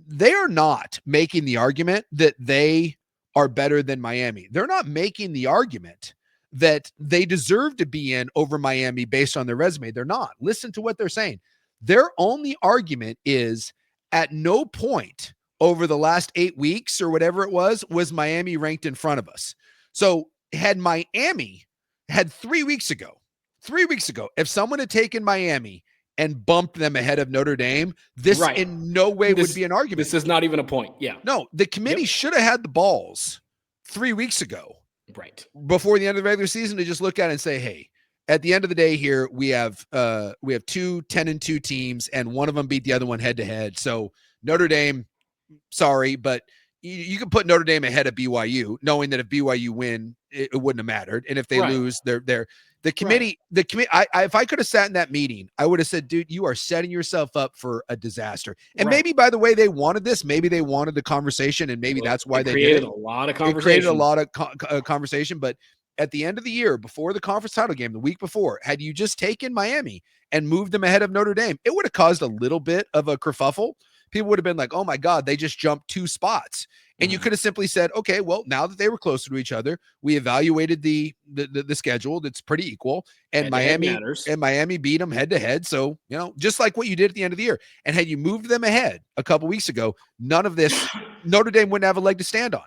they are not making the argument that they are better than Miami. They're not making the argument that they deserve to be in over Miami based on their resume. They're not. Listen to what they're saying. Their only argument is at no point over the last 8 weeks or whatever it was Miami ranked in front of us. So had Miami had 3 weeks ago, if someone had taken Miami and bumped them ahead of Notre Dame, this in no way would be an argument. This is not even a point. Yeah. No, the committee should have had the balls 3 weeks ago. Right. Before the end of the regular season to just look at it and say, hey, at the end of the day here, we have 2 10-2 teams, and one of them beat the other one head to head. So Notre Dame, sorry, but you can put Notre Dame ahead of BYU, knowing that if BYU win, it wouldn't have mattered. And if they lose, they're the committee. The committee. If I could have sat in that meeting, I would have said, dude, you are setting yourself up for a disaster. And maybe, by the way, they wanted this. Maybe they wanted the conversation, and maybe that's why they created did it. A lot of conversation. It created a lot of conversation, but at the end of the year, before the conference title game, the week before, had you just taken Miami and moved them ahead of Notre Dame, it would have caused a little bit of a kerfuffle. People would have been like, oh my God, they just jumped 2 spots. And you could have simply said, okay, well, now that they were closer to each other, we evaluated the schedule. That's pretty equal. And Miami beat them head to head. So, just like what you did at the end of the year. And had you moved them ahead a couple weeks ago, none of this, Notre Dame wouldn't have a leg to stand on.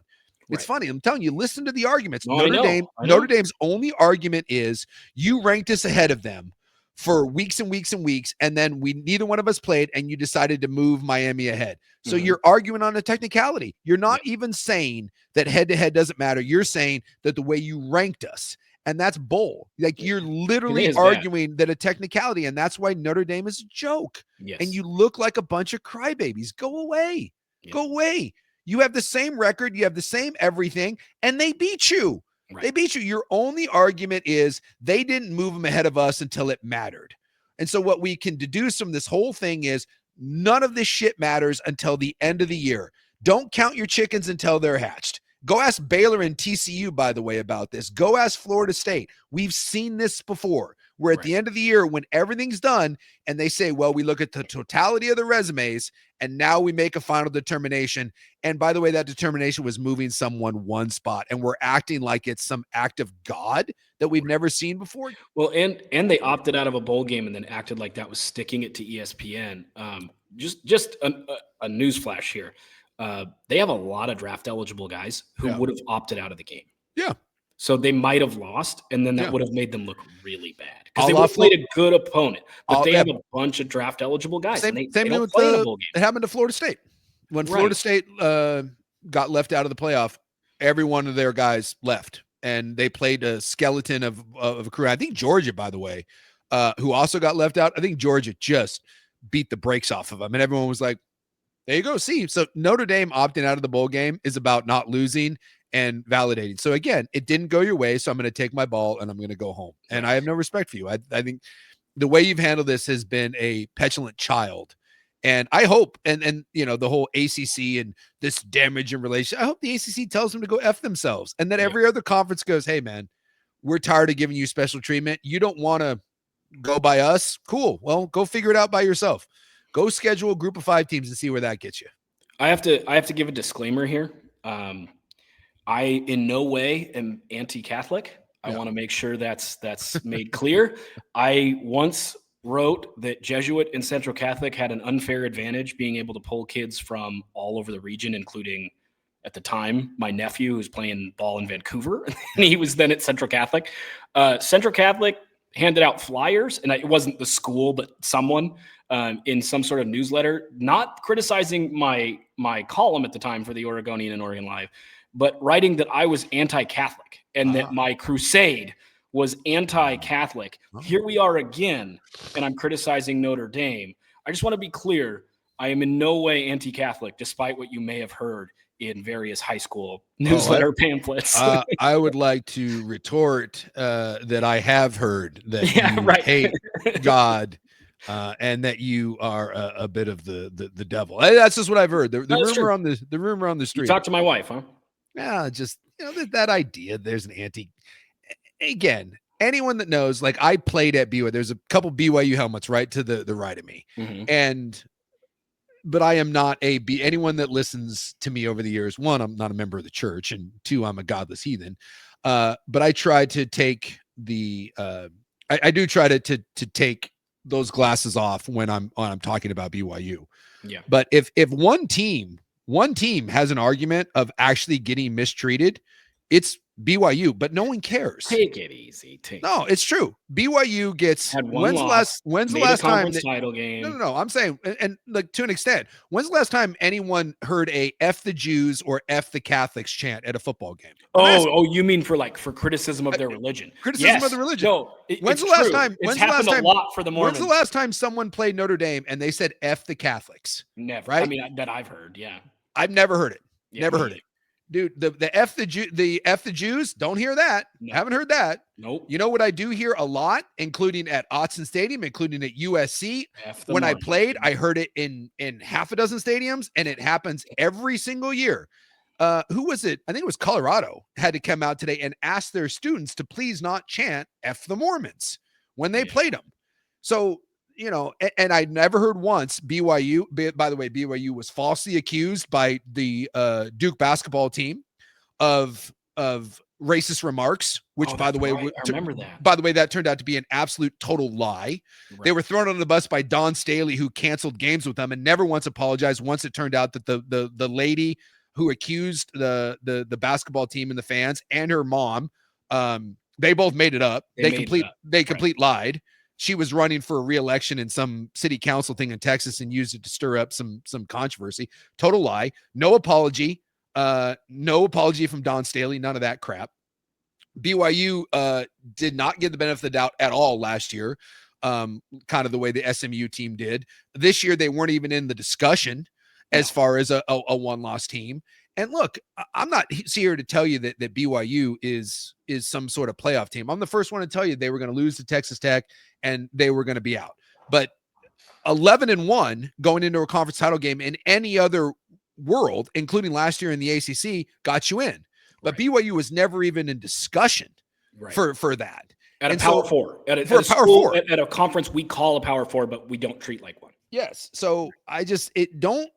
It's funny. I'm telling you, listen to the arguments. Notre Dame's only argument is you ranked us ahead of them for weeks and weeks and weeks, and then neither one of us played, and you decided to move Miami ahead. So you're arguing on a technicality. You're not even saying that head-to-head doesn't matter. You're saying that the way you ranked us, and that's bull. Like, you're literally arguing that a technicality, and that's why Notre Dame is a joke. Yes. And you look like a bunch of crybabies. Go away. Yeah. Go away. You have the same record. You have the same everything, and they beat you. Right. They beat you. Your only argument is they didn't move them ahead of us until it mattered. And so what we can deduce from this whole thing is none of this shit matters until the end of the year. Don't count your chickens until they're hatched. Go ask Baylor and TCU, by the way, about this. Go ask Florida State. We've seen this before, where at the end of the year, when everything's done and they say, well, we look at the totality of the resumes and now we make a final determination. And by the way, that determination was moving someone 1 spot, and we're acting like it's some act of God that we've never seen before. Well, and they opted out of a bowl game and then acted like that was sticking it to ESPN. Just a news flash here. They have a lot of draft eligible guys who would have opted out of the game. Yeah. So they might have lost, and then that would have made them look really bad because they would have played a good opponent. But they have a bunch of draft eligible guys. Same thing with it happened to Florida State. When Florida State got left out of the playoff, every one of their guys left, and they played a skeleton of a crew. I think Georgia, by the way, who also got left out. I think Georgia just beat the brakes off of them, and everyone was like, there you go. See, so Notre Dame opting out of the bowl game is about not losing and validating. So again, it didn't go your way, so I'm going to take my ball and I'm going to go home. And I have no respect for you. I think the way you've handled this has been a petulant child. And I hope, and the whole ACC and this damage in relation, I hope the ACC tells them to go F themselves. And then every other conference goes, hey man, we're tired of giving you special treatment. You don't want to go by us. Cool. Well, go figure it out by yourself. Go schedule a group of 5 teams and see where that gets you. I have to give a disclaimer here. I in no way am anti-Catholic. I want to make sure that's made clear. I once wrote that Jesuit and Central Catholic had an unfair advantage being able to pull kids from all over the region, including at the time my nephew who was playing ball in Vancouver, and he was then at Central Catholic. Central Catholic handed out flyers, and it wasn't the school, but someone in some sort of newsletter, not criticizing my column at the time for the Oregonian and Oregon Live, but writing that I was anti-Catholic and that my crusade was anti-Catholic. Here we are again, and I'm criticizing Notre Dame. I just want to be clear. I am in no way anti-Catholic, despite what you may have heard in various high school newsletter pamphlets. I would like to retort that I have heard that you hate God and that you are a bit of the devil. That's just what I've heard. The rumor on the street. You talk to my wife, huh? Yeah, just that idea. There's an anti. Again, anyone that knows, like I played at BYU. There's a couple BYU helmets right to the right of me, but I am not anyone that listens to me over the years. 1, I'm not a member of the church, and 2, I'm a godless heathen. But I try to take the I do try to take those glasses off when I'm talking about BYU. Yeah. But if one team has an argument of actually getting mistreated, it's BYU, but no one cares. Take it easy. No, it's true. BYU gets had one loss. When's the last time title game? No. I'm saying, and like to an extent, when's the last time anyone heard a "F the Jews" or "F the Catholics" chant at a football game? You mean for criticism of their religion? Criticism of the religion. No, when's the last time? It's happened a lot for the Mormons. When's the last time someone played Notre Dame and they said "F the Catholics"? Never. Right? I mean, that I've heard. Yeah. I've never heard it. Yeah, never heard it. Dude, the F the Jews, don't hear that. No. Haven't heard that. Nope. You know what I do hear a lot, including at Autzen Stadium, including at USC. When I played, I heard it in half a dozen stadiums, and it happens every single year. Who was it? I think it was Colorado had to come out today and ask their students to please not chant F the Mormons when they played them. So, you know, and I never heard once BYU, by the way, BYU was falsely accused by the Duke basketball team of racist remarks, which by the way, I remember that. By the way, that turned out to be an absolute total lie. Right. They were thrown under the bus by Don Staley, who canceled games with them and never once apologized. Once it turned out that the lady who accused the basketball team and the fans and her mom, they both made it up. They complete lied. She was running for a re-election in some city council thing in Texas and used it to stir up some controversy. Total lie. No apology. No apology from Don Staley. None of that crap. BYU did not get the benefit of the doubt at all last year, kind of the way the SMU team did. This year, they weren't even in the discussion as far as a one-loss team. And look, I'm not here to tell you that BYU is some sort of playoff team. I'm the first one to tell you they were going to lose to Texas Tech and they were going to be out. But 11-1 going into a conference title game in any other world, including last year in the ACC, got you in. But BYU was never even in discussion for that. At a Power Four. At a conference we call a Power Four, but we don't treat like one. Yes. So I just don't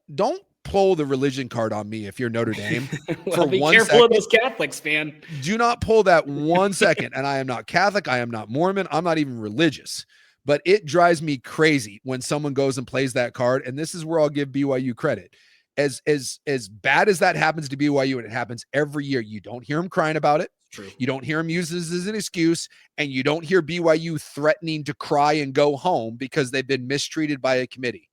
pull the religion card on me if you're Notre Dame. Well, be careful of those Catholics, man. Do not pull that 1 second. And I am not Catholic. I am not Mormon. I'm not even religious. But it drives me crazy when someone goes and plays that card. And this is where I'll give BYU credit. As bad as that happens to BYU, and it happens every year, you don't hear them crying about it. True. You don't hear them use this as an excuse, and you don't hear BYU threatening to cry and go home because they've been mistreated by a committee,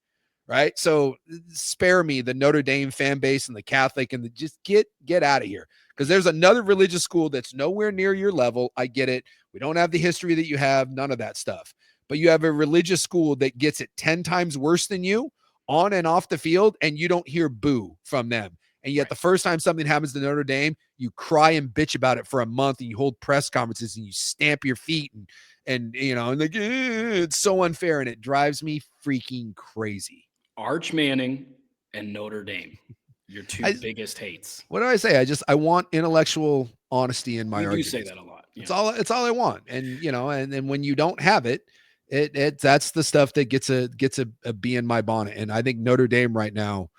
right? So spare me the Notre Dame fan base and the Catholic, and just get out of here, because there's another religious school that's nowhere near your level. I get it. We don't have the history that you have, none of that stuff. But you have a religious school that gets it 10 times worse than you on and off the field, and you don't hear boo from them. And yet the first time something happens to Notre Dame, you cry and bitch about it for a month, and you hold press conferences and you stamp your feet and you know, and like, it's so unfair, and it drives me freaking crazy. Arch Manning and Notre Dame, your two biggest hates. What do I say? I want intellectual honesty in my arguments. You say that a lot. Yeah. It's all I want. And you know, and when you don't have it, that's the stuff that gets a bee in my bonnet. And I think Notre Dame right now,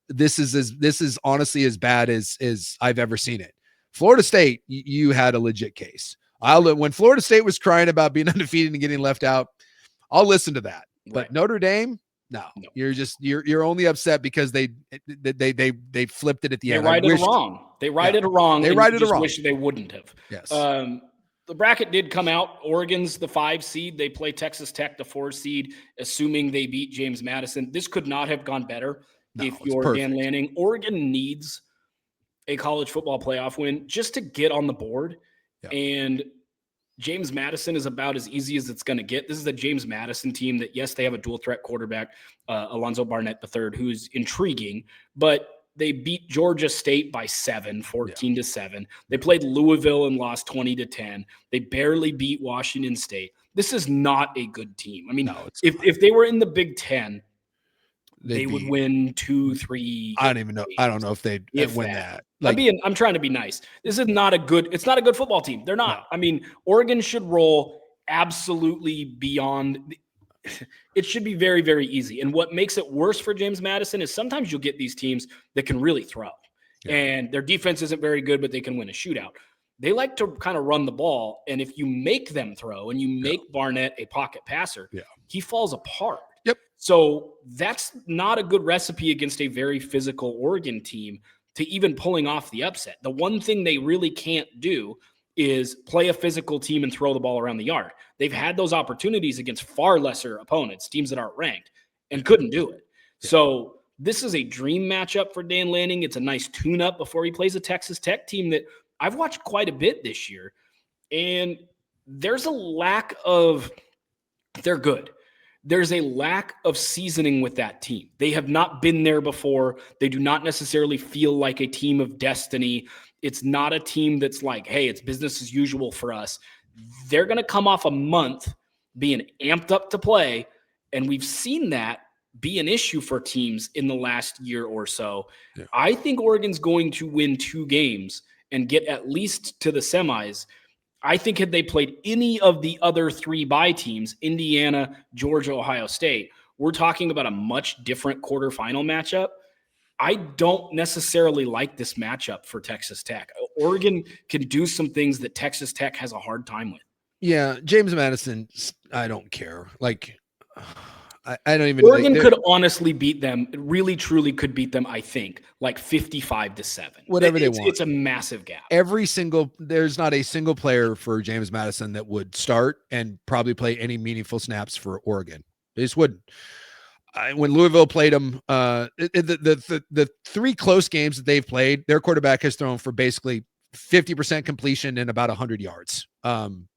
this is honestly as bad as I've ever seen it. Florida State, you had a legit case. When Florida State was crying about being undefeated and getting left out, I'll listen to that. But Notre Dame, no. You're only upset because they flipped it at the end. They righted it wrong. They righted it wrong. They righted it wrong. Wish they wouldn't have. Yes. The bracket did come out. Oregon's the 5 seed. They play Texas Tech, the 4 seed, assuming they beat James Madison. This could not have gone better if you're Dan Lanning. Oregon needs a college football playoff win just to get on the board. Yeah. And James Madison is about as easy as it's going to get. This is a James Madison team that, yes, they have a dual threat quarterback, Alonzo Barnett III, who's intriguing, but they beat Georgia State by 14-7. They played Louisville and lost 20-10. They barely beat Washington State. This is not a good team. I mean, if they were in the Big Ten, they would win 2-3. I don't even know. I don't know if they'd win that. I'm trying to be nice. This is not a good. It's not a good football team. They're not. No. I mean, Oregon should roll absolutely beyond. It should be very, very easy. And what makes it worse for James Madison is sometimes you'll get these teams that can really throw, and their defense isn't very good, but they can win a shootout. they like to kind of run the ball. And if you make them throw and you make Barnett a pocket passer, he falls apart. Yep. So that's not a good recipe against a very physical Oregon team to even pulling off the upset. The one thing they really can't do is play a physical team and throw the ball around the yard. They've had those opportunities against far lesser opponents, teams that aren't ranked, and couldn't do it. So this is a dream matchup for Dan Lanning. It's a nice tune-up before he plays a Texas Tech team that I've watched quite a bit this year. And there's a lack of – they're good. There's a lack of seasoning with that team. They have not been there before. They do not necessarily feel like a team of destiny. It's not a team that's like, hey, it's business as usual for us. They're going to come off a month being amped up to play, and we've seen that be an issue for teams in the last year or so. Yeah. I think Oregon's going to win 2 games and get at least to the semis. I think had they played any of the other 3 bye teams, Indiana, Georgia, Ohio State, we're talking about a much different quarterfinal matchup. I don't necessarily like this matchup for Texas Tech. Oregon can do some things that Texas Tech has a hard time with. Yeah, James Madison, I don't care. Like, I don't even. Oregon could honestly beat them. Really, truly could beat them. I think like 55-7. Whatever they want. It's a massive gap. There's not a single player for James Madison that would start and probably play any meaningful snaps for Oregon. They just wouldn't. When Louisville played them, the 3 close games that they've played, their quarterback has thrown for basically 50% completion and about 100 yards.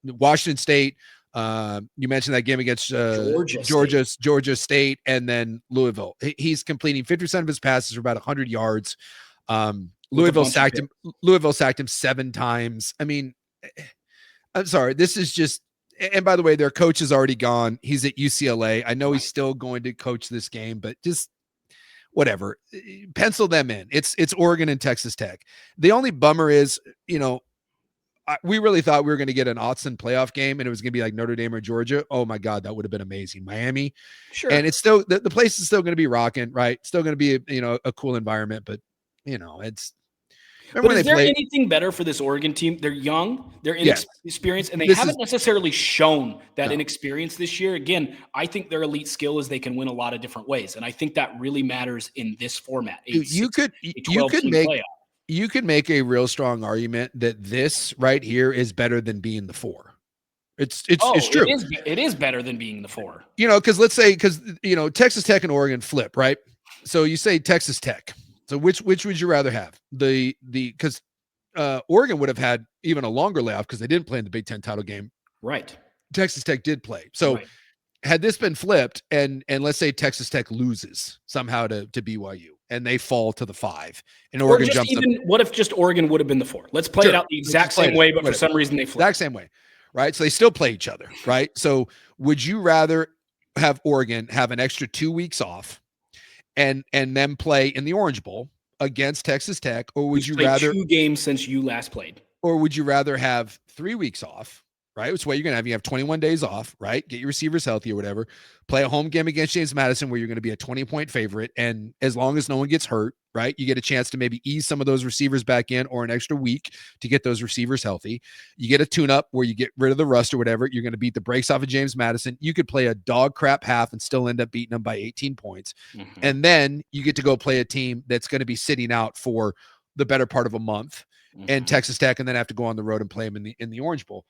Washington State. You mentioned that game against Georgia State, and then Louisville. He's completing 50% of his passes for about 100 yards. Louisville sacked him 7 times. I mean, I'm sorry. This is just. And by the way, their coach is already gone. He's at UCLA. I know he's still going to coach this game, but just whatever. Pencil them in. It's Oregon and Texas Tech. The only bummer is, we really thought we were going to get an Autzen playoff game, and it was going to be like Notre Dame or Georgia. Oh my God, that would have been amazing. Miami, sure. And it's still the place is still going to be rocking, right? Still going to be a cool environment, but it's. But is there anything better for this Oregon team? They're young, they're inexperienced, and they haven't necessarily shown that inexperience this year. Again, I think their elite skill is they can win a lot of different ways, and I think that really matters in this format. You could make a real strong argument that this right here is better than being the 4. It's true. It is better than being the 4. Because let's say Texas Tech and Oregon flip, right? So you say Texas Tech. So which would you rather have? Because Oregon would have had even a longer layoff because they didn't play in the Big Ten title game. Right. Texas Tech did play. So had this been flipped and let's say Texas Tech loses somehow to BYU and they fall to the 5 and Oregon jumps up. What if just Oregon would have been the 4? Let's play it out the exact same way, but for some reason they flip. Exact same way, right? So they still play each other, right? So would you rather have Oregon have an extra 2 weeks off and then play in the Orange Bowl against Texas Tech, or would you rather 2 games since you last played, or would you rather have 3 weeks off, right? Which way you're going to have 21 days off, right? Get your receivers healthy or whatever, play a home game against James Madison where you're going to be a 20-point favorite. And as long as no one gets hurt, right, you get a chance to maybe ease some of those receivers back in or an extra week to get those receivers healthy. You get a tune-up where you get rid of the rust or whatever. You're going to beat the brakes off of James Madison. You could play a dog crap half and still end up beating them by 18 points. Mm-hmm. And then you get to go play a team that's going to be sitting out for the better part of a month and Texas Tech, and then have to go on the road and play them in the Orange Bowl.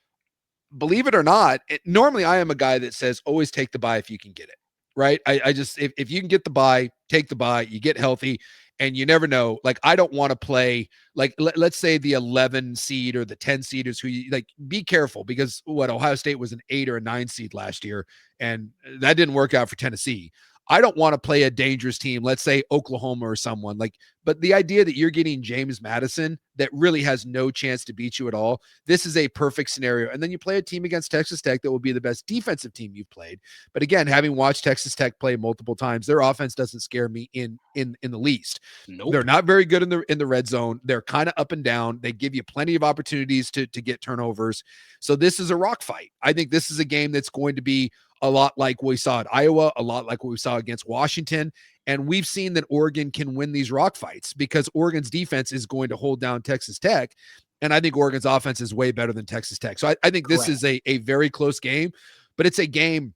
Believe it or not, normally I am a guy that says always take the bye if you can get it, right? I just, if you can get the bye, take the bye, you get healthy, and you never know. Like, I don't want to play, like, let's say the 11 seed or the 10 seeders who you, like, be careful because Ohio State was an 8 or a 9 seed last year, and that didn't work out for Tennessee. I don't want to play a dangerous team, let's say Oklahoma or someone like, but the idea that you're getting James Madison that really has no chance to beat you at all, this is a perfect scenario. And then you play a team against Texas Tech that will be the best defensive team you've played. But again, having watched Texas Tech play multiple times, their offense doesn't scare me in the least. Nope. They're not very good in the red zone. They're kind of up and down. They give you plenty of opportunities to get turnovers. So this is a rock fight. I think this is a game that's going to be a lot like what we saw at Iowa, a lot like what we saw against Washington. And we've seen that Oregon can win these rock fights because Oregon's defense is going to hold down Texas Tech. And I think Oregon's offense is way better than Texas Tech. So I think this is a very close game, but it's a game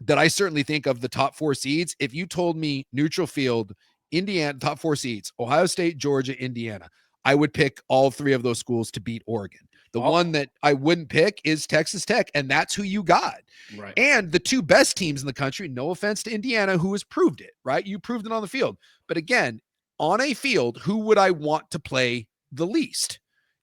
that I certainly think of the top 4 seeds. If you told me neutral field, Indiana, top 4 seeds, Ohio State, Georgia, Indiana, I would pick all 3 of those schools to beat Oregon. The one that I wouldn't pick is Texas Tech, and that's who you got. Right. And the 2 best teams in the country, no offense to Indiana, who has proved it, right? You proved it on the field. But again, on a field, who would I want to play the least?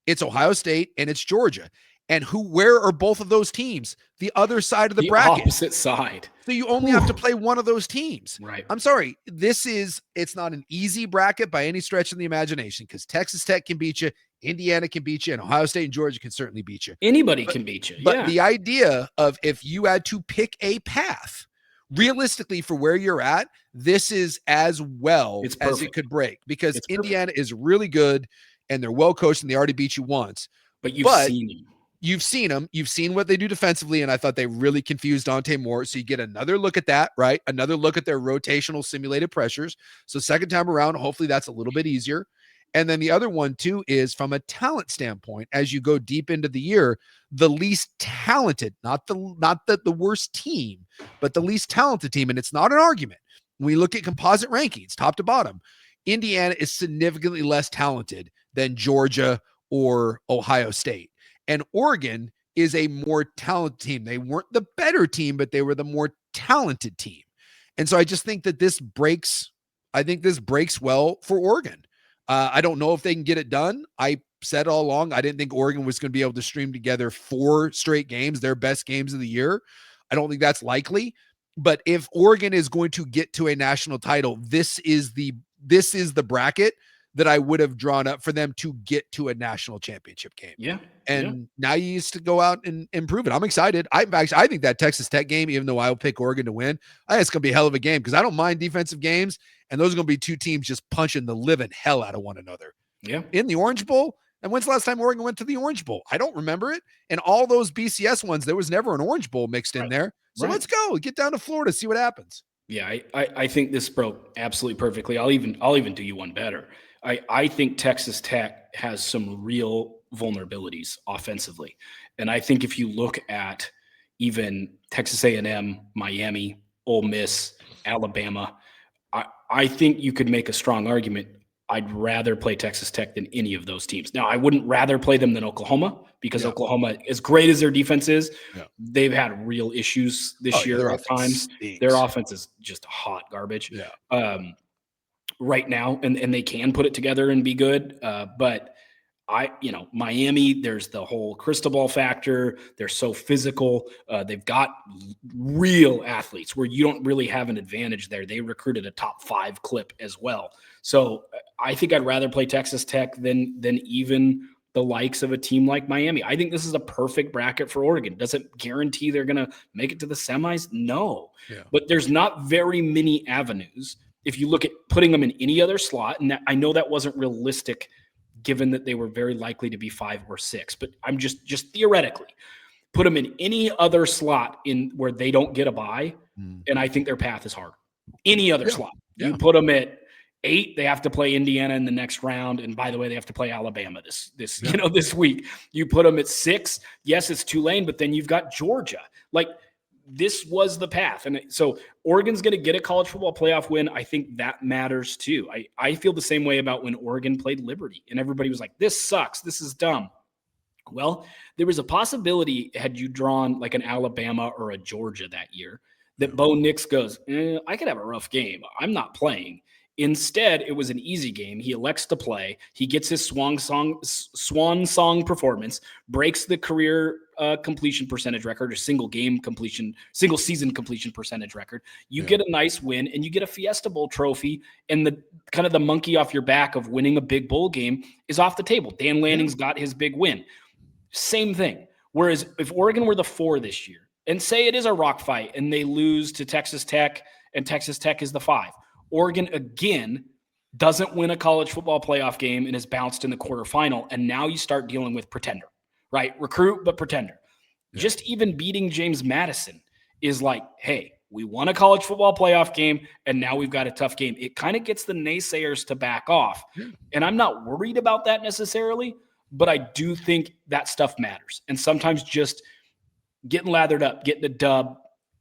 It's Ohio State and it's Georgia. And where are both of those teams? The other side of the bracket. Opposite side. So you only have to play one of those teams. Right. I'm sorry. It's not an easy bracket by any stretch of the imagination, because Texas Tech can beat you, Indiana can beat you, and Ohio State and Georgia can certainly beat you. Anybody can beat you. But the idea of, if you had to pick a path, realistically, for where you're at, this is as well as it could break, because Indiana is really good and they're well coached and they already beat you once. But you've seen them. You've seen them. You've seen what they do defensively, and I thought they really confused Dante Moore. So you get another look at that, right? Another look at their rotational simulated pressures. So second time around, hopefully that's a little bit easier. And then the other one too is, from a talent standpoint, as you go deep into the year, the least talented, not the worst team, but the least talented team. And it's not an argument. When we look at composite rankings, top to bottom, Indiana is significantly less talented than Georgia or Ohio State. And Oregon is a more talented team. They weren't the better team, but they were the more talented team. And so I just think that this breaks well for Oregon. I don't know if they can get it done. I said all along, I didn't think Oregon was going to be able to stream together 4 straight games, their best games of the year. I don't think that's likely. But if Oregon is going to get to a national title, this is the bracket that I would have drawn up for them to get to a national championship game. Yeah. And now you used to go out and improve it. I'm excited. I think that Texas Tech game, even though I will pick Oregon to win, I think it's going to be a hell of a game, because I don't mind defensive games. And those are going to be 2 teams just punching the living hell out of one another. Yeah. In the Orange Bowl. And when's the last time Oregon went to the Orange Bowl? I don't remember it. And all those BCS ones, there was never an Orange Bowl mixed in there. So let's go get down to Florida, see what happens. Yeah. I think this broke absolutely perfectly. I'll even do you one better. I think Texas Tech has some real vulnerabilities offensively. And I think if you look at even Texas A&M, Miami, Ole Miss, Alabama, I think you could make a strong argument. I'd rather play Texas Tech than any of those teams. Now, I wouldn't rather play them than Oklahoma, because Oklahoma, as great as their defense is, they've had real issues this year at times. Stinks. Their offense is just hot garbage. Right now, and they can put it together and be good. But Miami, there's the whole crystal ball factor. They're so physical. They've got real athletes where you don't really have an advantage there. They recruited a top 5 clip as well. So I think I'd rather play Texas Tech than even the likes of a team like Miami. I think this is a perfect bracket for Oregon. Does it guarantee they're going to make it to the semis? No. But there's not very many avenues. If you look at putting them in any other slot, and I know that wasn't realistic given that they were very likely to be 5 or 6, but I'm just theoretically put them in any other slot in where they don't get a bye, and I think their path is hard. Any other slot. You put them at 8, they have to play Indiana in the next round, and by the way, they have to play Alabama this week. You put them at 6, yes, it's Tulane, but then you've got Georgia. Like, this was the path. And so Oregon's going to get a college football playoff win. I think that matters too. I feel the same way about when Oregon played Liberty and everybody was like, this sucks. This is dumb. Well, there was a possibility, had you drawn like an Alabama or a Georgia that year, that Bo Nix goes, I could have a rough game. I'm not playing. Instead, it was an easy game. He elects to play. He gets his swan song performance, breaks the career completion percentage record, or single season completion percentage record. You get a nice win, and you get a Fiesta Bowl trophy, and the kind of the monkey off your back of winning a big bowl game is off the table. Dan Lanning's got his big win. Same thing. Whereas if Oregon were the 4 this year, and say it is a rock fight, and they lose to Texas Tech, and Texas Tech is the 5, Oregon, again, doesn't win a college football playoff game and is bounced in the quarterfinal, and now you start dealing with pretender, right? Recruit, but pretender. Just even beating James Madison is like, hey, we won a college football playoff game, and now we've got a tough game. It kind of gets the naysayers to back off, and I'm not worried about that necessarily, but I do think that stuff matters. And sometimes just getting lathered up, getting a dub,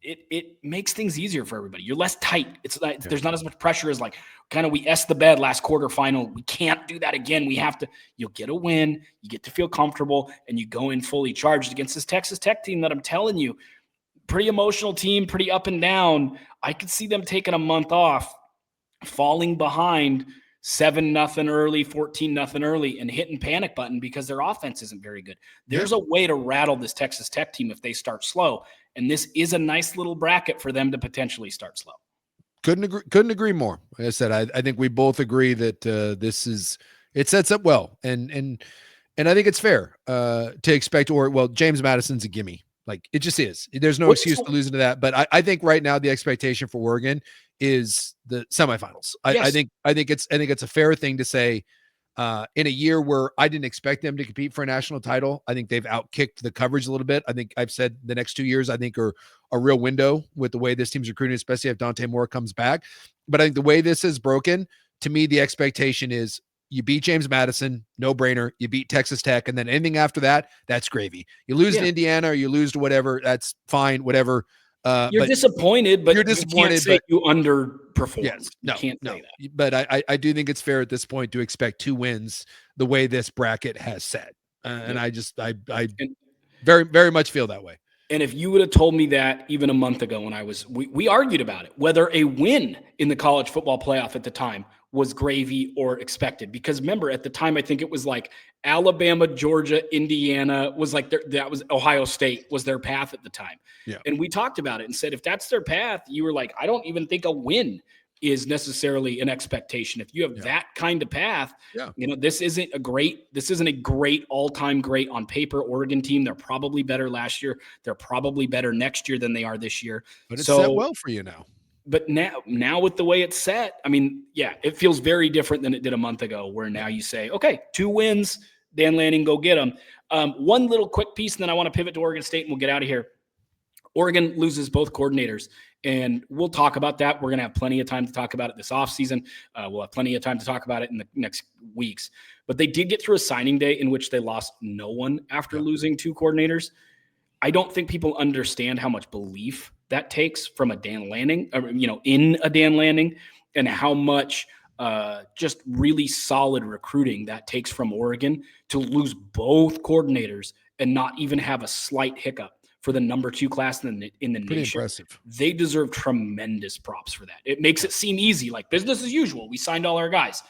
it makes things easier for everybody. You're less tight. It's like there's not as much pressure as like kind of we the bed last quarter final. We can't do that again. We have to. You'll get a win. You get to feel comfortable, and you go in fully charged against this Texas Tech team that I'm telling you, pretty emotional team, pretty up and down. I could see them taking a month off, falling behind 7-0 early, 14-0 early, and hitting panic button because their offense isn't very good. There's a way to rattle this Texas Tech team if they start slow. And this is a nice little bracket for them to potentially start slow. Couldn't agree more. Like I said, I think we both agree that it sets up well. And I think it's fair to expect, James Madison's a gimme. Like it just is. There's no excuse to losing to that. But I think right now the expectation for Oregon is the semifinals. I think it's a fair thing to say in a year where I didn't expect them to compete for a national title. I think they've outkicked the coverage a little bit. I think I've said the next 2 years, I think are a real window with the way this team's recruiting, especially if Dante Moore comes back. But I think the way this is broken, to me, the expectation is you beat James Madison, no brainer. You beat Texas Tech, and then anything after that, that's gravy. You lose to Indiana or you lose to whatever, that's fine, whatever. You're disappointed, but you're disappointed. You can't say you underperformed. Yes, you can't say that. But I do think it's fair at this point to expect 2 wins the way this bracket has set, and I very, very much feel that way. And if you would have told me that even a month ago when we argued about it, whether a win in the college football playoff at the time was gravy or expected. Because remember, at the time, I think it was like Alabama, Georgia, Indiana was like, that was Ohio State was their path at the time. Yeah. And we talked about it and said, if that's their path, you were like, I don't even think a win is necessarily an expectation. If you have that kind of path, this isn't a great all-time great on paper Oregon team. They're probably better last year. They're probably better next year than they are this year. But it's set well for you now. But now with the way it's set, I mean, it feels very different than it did a month ago, where now you say, okay, 2 wins, Dan Lanning, go get them. One little quick piece, and then I want to pivot to Oregon State, and we'll get out of here. Oregon loses both coordinators, and we'll talk about that. We're going to have plenty of time to talk about it this offseason. We'll have plenty of time to talk about it in the next weeks. But they did get through a signing day in which they lost no one after losing 2 coordinators. I don't think people understand how much belief that takes from a Dan Lanning, in a Dan Lanning, and how much just really solid recruiting that takes from Oregon to lose both coordinators and not even have a slight hiccup for the number 2 class in the Pretty nation. Impressive. They deserve tremendous props for that. It makes it seem easy, like business as usual. We signed all our guys.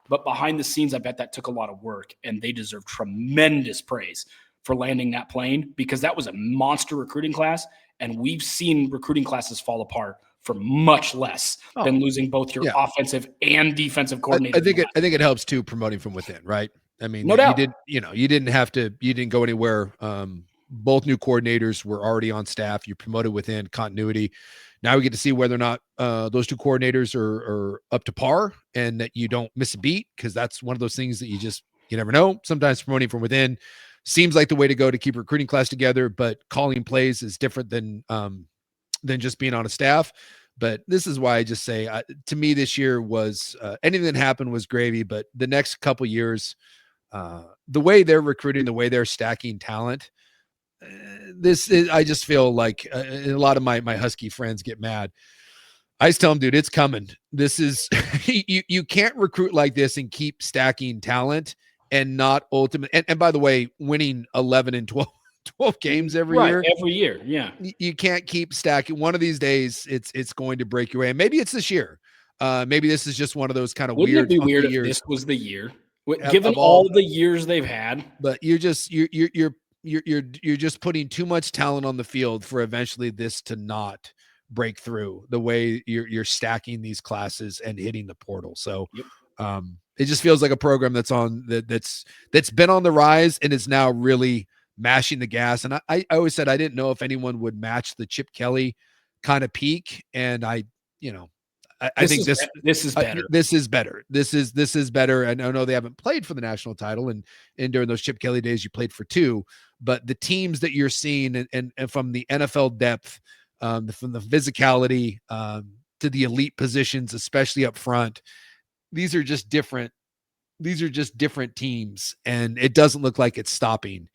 But behind the scenes, I bet that took a lot of work, and they deserve tremendous praise for landing that plane, because that was a monster recruiting class, and we've seen recruiting classes fall apart for much less than losing both your offensive and defensive coordinator. I think it helps too, promoting from within, right? I mean, no doubt. You didn't go anywhere. Both new coordinators were already on staff. You promoted within continuity. Now we get to see whether or not those 2 coordinators are up to par, and that you don't miss a beat, because that's one of those things that you never know. Sometimes promoting from within seems like the way to go to keep a recruiting class together, but calling plays is different than just being on a staff. But this is why I just say, to me, this year was anything that happened was gravy. But the next couple years, the way they're recruiting, the way they're stacking talent, I just feel like a lot of my Husky friends get mad. I just tell them, dude, it's coming. This is you can't recruit like this and keep stacking talent and not ultimate. And by the way, winning 11 and 12 games every year. Every year. Yeah. You can't keep stacking. One of these days it's going to break your way. And maybe it's this year. Maybe this is just one of those kind of Wouldn't weird, it be weird if years. This was the year, given all the years they've had. But you're just putting too much talent on the field for eventually this to not break through the way you're stacking these classes and hitting the portal. So it just feels like a program that's been on the rise and is now really mashing the gas. And I always said I didn't know if anyone would match the Chip Kelly kind of peak. And I think this is better. This is better. This is better. And I know they haven't played for the national title, and during those Chip Kelly days, you played for 2. But the teams that you're seeing, and from the NFL depth, from the physicality to the elite positions, especially up front, these are just different these are just different teams, and it doesn't look like it's stopping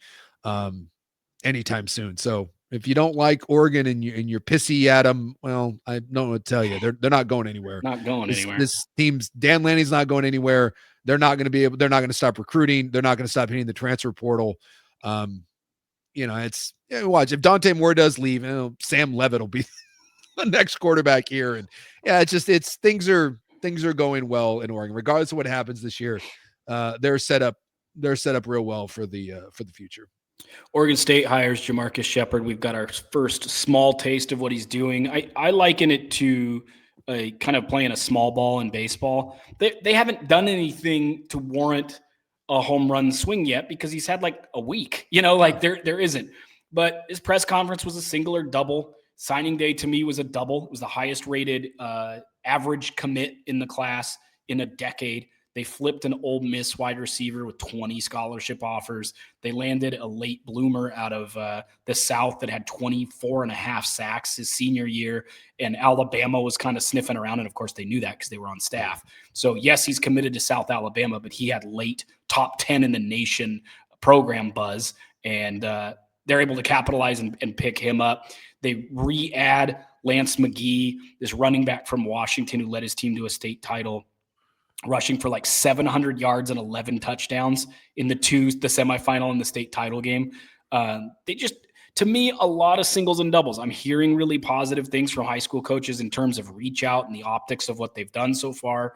anytime soon. So if you don't like Oregon and you're pissy at them, well, I don't know what to tell you. They're not going anywhere. Not going anywhere. This team's Dan Lanny's not going anywhere. They're not going to be able. They're not going to stop recruiting. They're not going to stop hitting the transfer portal. It's watch if Dante Moore does leave, Sam Levitt will be the next quarterback here, and it's things are going well in Oregon, regardless of what happens this year. They're set up real well for the future. Oregon State hires Jamarcus Shepard. We've got our first small taste of what he's doing. I liken it to kind of playing a small ball in baseball. They haven't done anything to warrant a home run swing yet because he's had like a week. There isn't. But his press conference was a single or double. Signing day to me was a double. It was the highest rated average commit in the class in a decade. They flipped an Ole Miss wide receiver with 20 scholarship offers. They landed a late bloomer out of the South that had 24 and a half sacks his senior year. And Alabama was kind of sniffing around. And of course, they knew that because they were on staff. So, yes, he's committed to South Alabama, but he had late top 10 in the nation program buzz. And they're able to capitalize and pick him up. They re-add Lance McGee, this running back from Washington who led his team to a state title, rushing for like 700 yards and 11 touchdowns in the semifinal and the state title game. To me, a lot of singles and doubles. I'm hearing really positive things from high school coaches in terms of reach out and the optics of what they've done so far.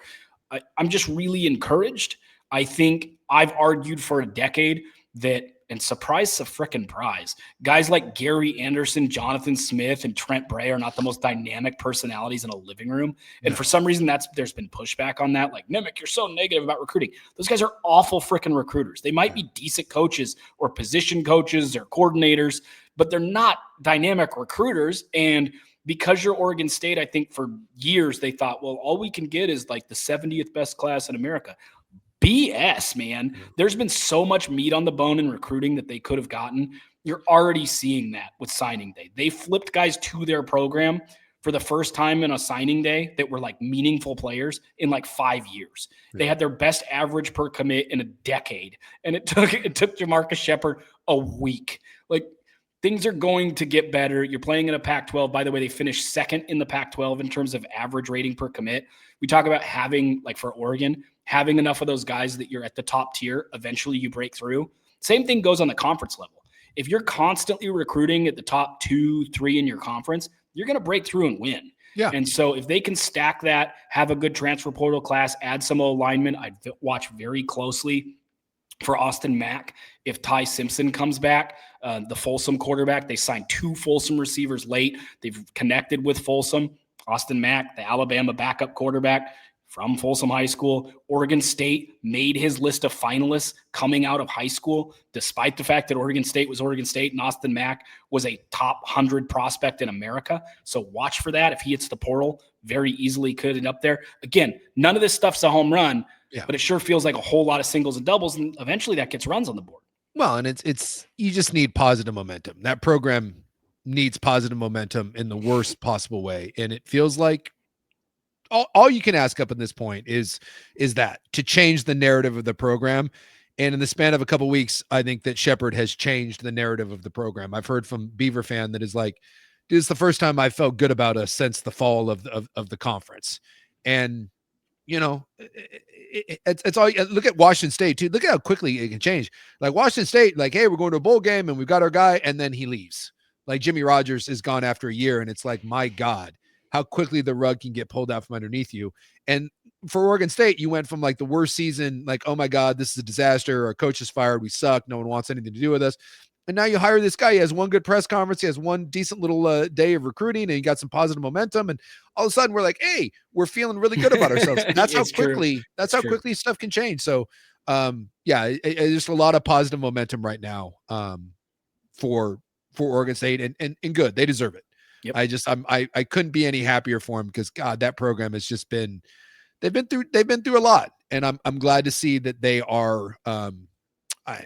I'm just really encouraged. I think I've argued for a decade that, and surprise the frickin' prize, guys like Gary Anderson, Jonathan Smith, and Trent Bray are not the most dynamic personalities in a living room. And for some reason, there's been pushback on that. Like, Nemec, you're so negative about recruiting. Those guys are awful frickin' recruiters. They might be decent coaches or position coaches or coordinators, but they're not dynamic recruiters. And because you're Oregon State, I think for years they thought, well, all we can get is like the 70th best class in America. BS, man. There's been so much meat on the bone in recruiting that they could have gotten. You're already seeing that with signing day. They flipped guys to their program for the first time in a signing day that were like meaningful players in like 5 years. They had their best average per commit in a decade. And it took Jamarcus Shepard a week. Like, things are going to get better. You're playing in a Pac-12. By the way, they finished second in the Pac-12 in terms of average rating per commit. We talk about having, like for Oregon, having enough of those guys that you're at the top tier, eventually you break through. Same thing goes on the conference level. If you're constantly recruiting at the top 2, 3 in your conference, you're going to break through and win. Yeah. And so if they can stack that, have a good transfer portal class, add some alignment, I'd watch very closely for Austin Mack. If Ty Simpson comes back, the Folsom quarterback, they signed 2 Folsom receivers late. They've connected with Folsom. Austin Mack, the Alabama backup quarterback from Folsom High School. Oregon State made his list of finalists coming out of high school, despite the fact that Oregon State was Oregon State and Austin Mack was a top 100 prospect in America. So watch for that. If he hits the portal, very easily could end up there. Again, none of this stuff's a home run, but it sure feels like a whole lot of singles and doubles, and eventually that gets runs on the board. Well, and it's you just need positive momentum. That program needs positive momentum in the worst possible way. And it feels like all you can ask up at this point is that to change the narrative of the program. And in the span of a couple of weeks, I think that Shepard has changed the narrative of the program. I've heard from Beaver fan that is like, dude, it's the first time I felt good about us since the fall of the conference. And, it's all. Look at Washington State too. Look at how quickly it can change. Like Washington State, like, hey, we're going to a bowl game and we've got our guy, and then he leaves. Like Jimmy Rogers is gone after a year, and it's like, my God, how quickly the rug can get pulled out from underneath you. And for Oregon State, you went from like the worst season, like, oh my God, this is a disaster. Our coach is fired. We suck. No one wants anything to do with us. And now you hire this guy. He has one good press conference. He has one decent little day of recruiting, and he got some positive momentum. And all of a sudden we're like, hey, we're feeling really good about ourselves. And that's how quickly, quickly stuff can change. So just a lot of positive momentum right now for Oregon State, and good. They deserve it. Yep. I couldn't be any happier for them, because God, that program has just been, they've been through a lot. And I'm glad to see that they are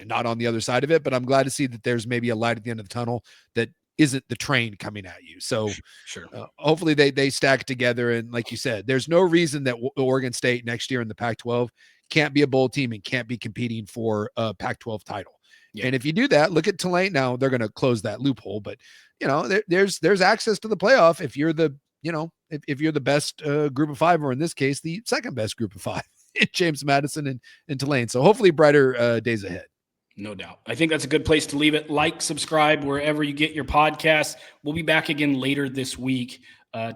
not on the other side of it, but I'm glad to see that there's maybe a light at the end of the tunnel that isn't the train coming at you. So sure. Hopefully they stack together. And like you said, there's no reason that Oregon State next year in the Pac-12 can't be a bowl team and can't be competing for a Pac-12 title. Yeah. And if you do that, look at Tulane. Now they're going to close that loophole, but there's access to the playoff if you're the if you're the best group of 5, or in this case, the second best group of 5, James Madison and Tulane. So hopefully brighter days ahead. No doubt. I think that's a good place to leave it. Like, subscribe wherever you get your podcasts. We'll be back again later this week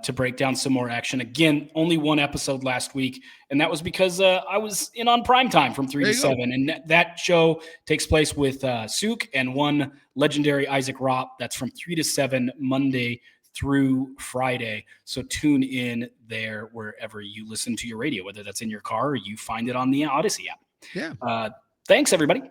to break down some more action. Again, only one episode last week, and that was because I was in on primetime from 3 to 7. And that show takes place with Suke and one legendary Isaac Ropp. That's from 3 to 7 Monday through Friday. So tune in there wherever you listen to your radio, whether that's in your car or you find it on the Odyssey app. Yeah. Thanks, everybody.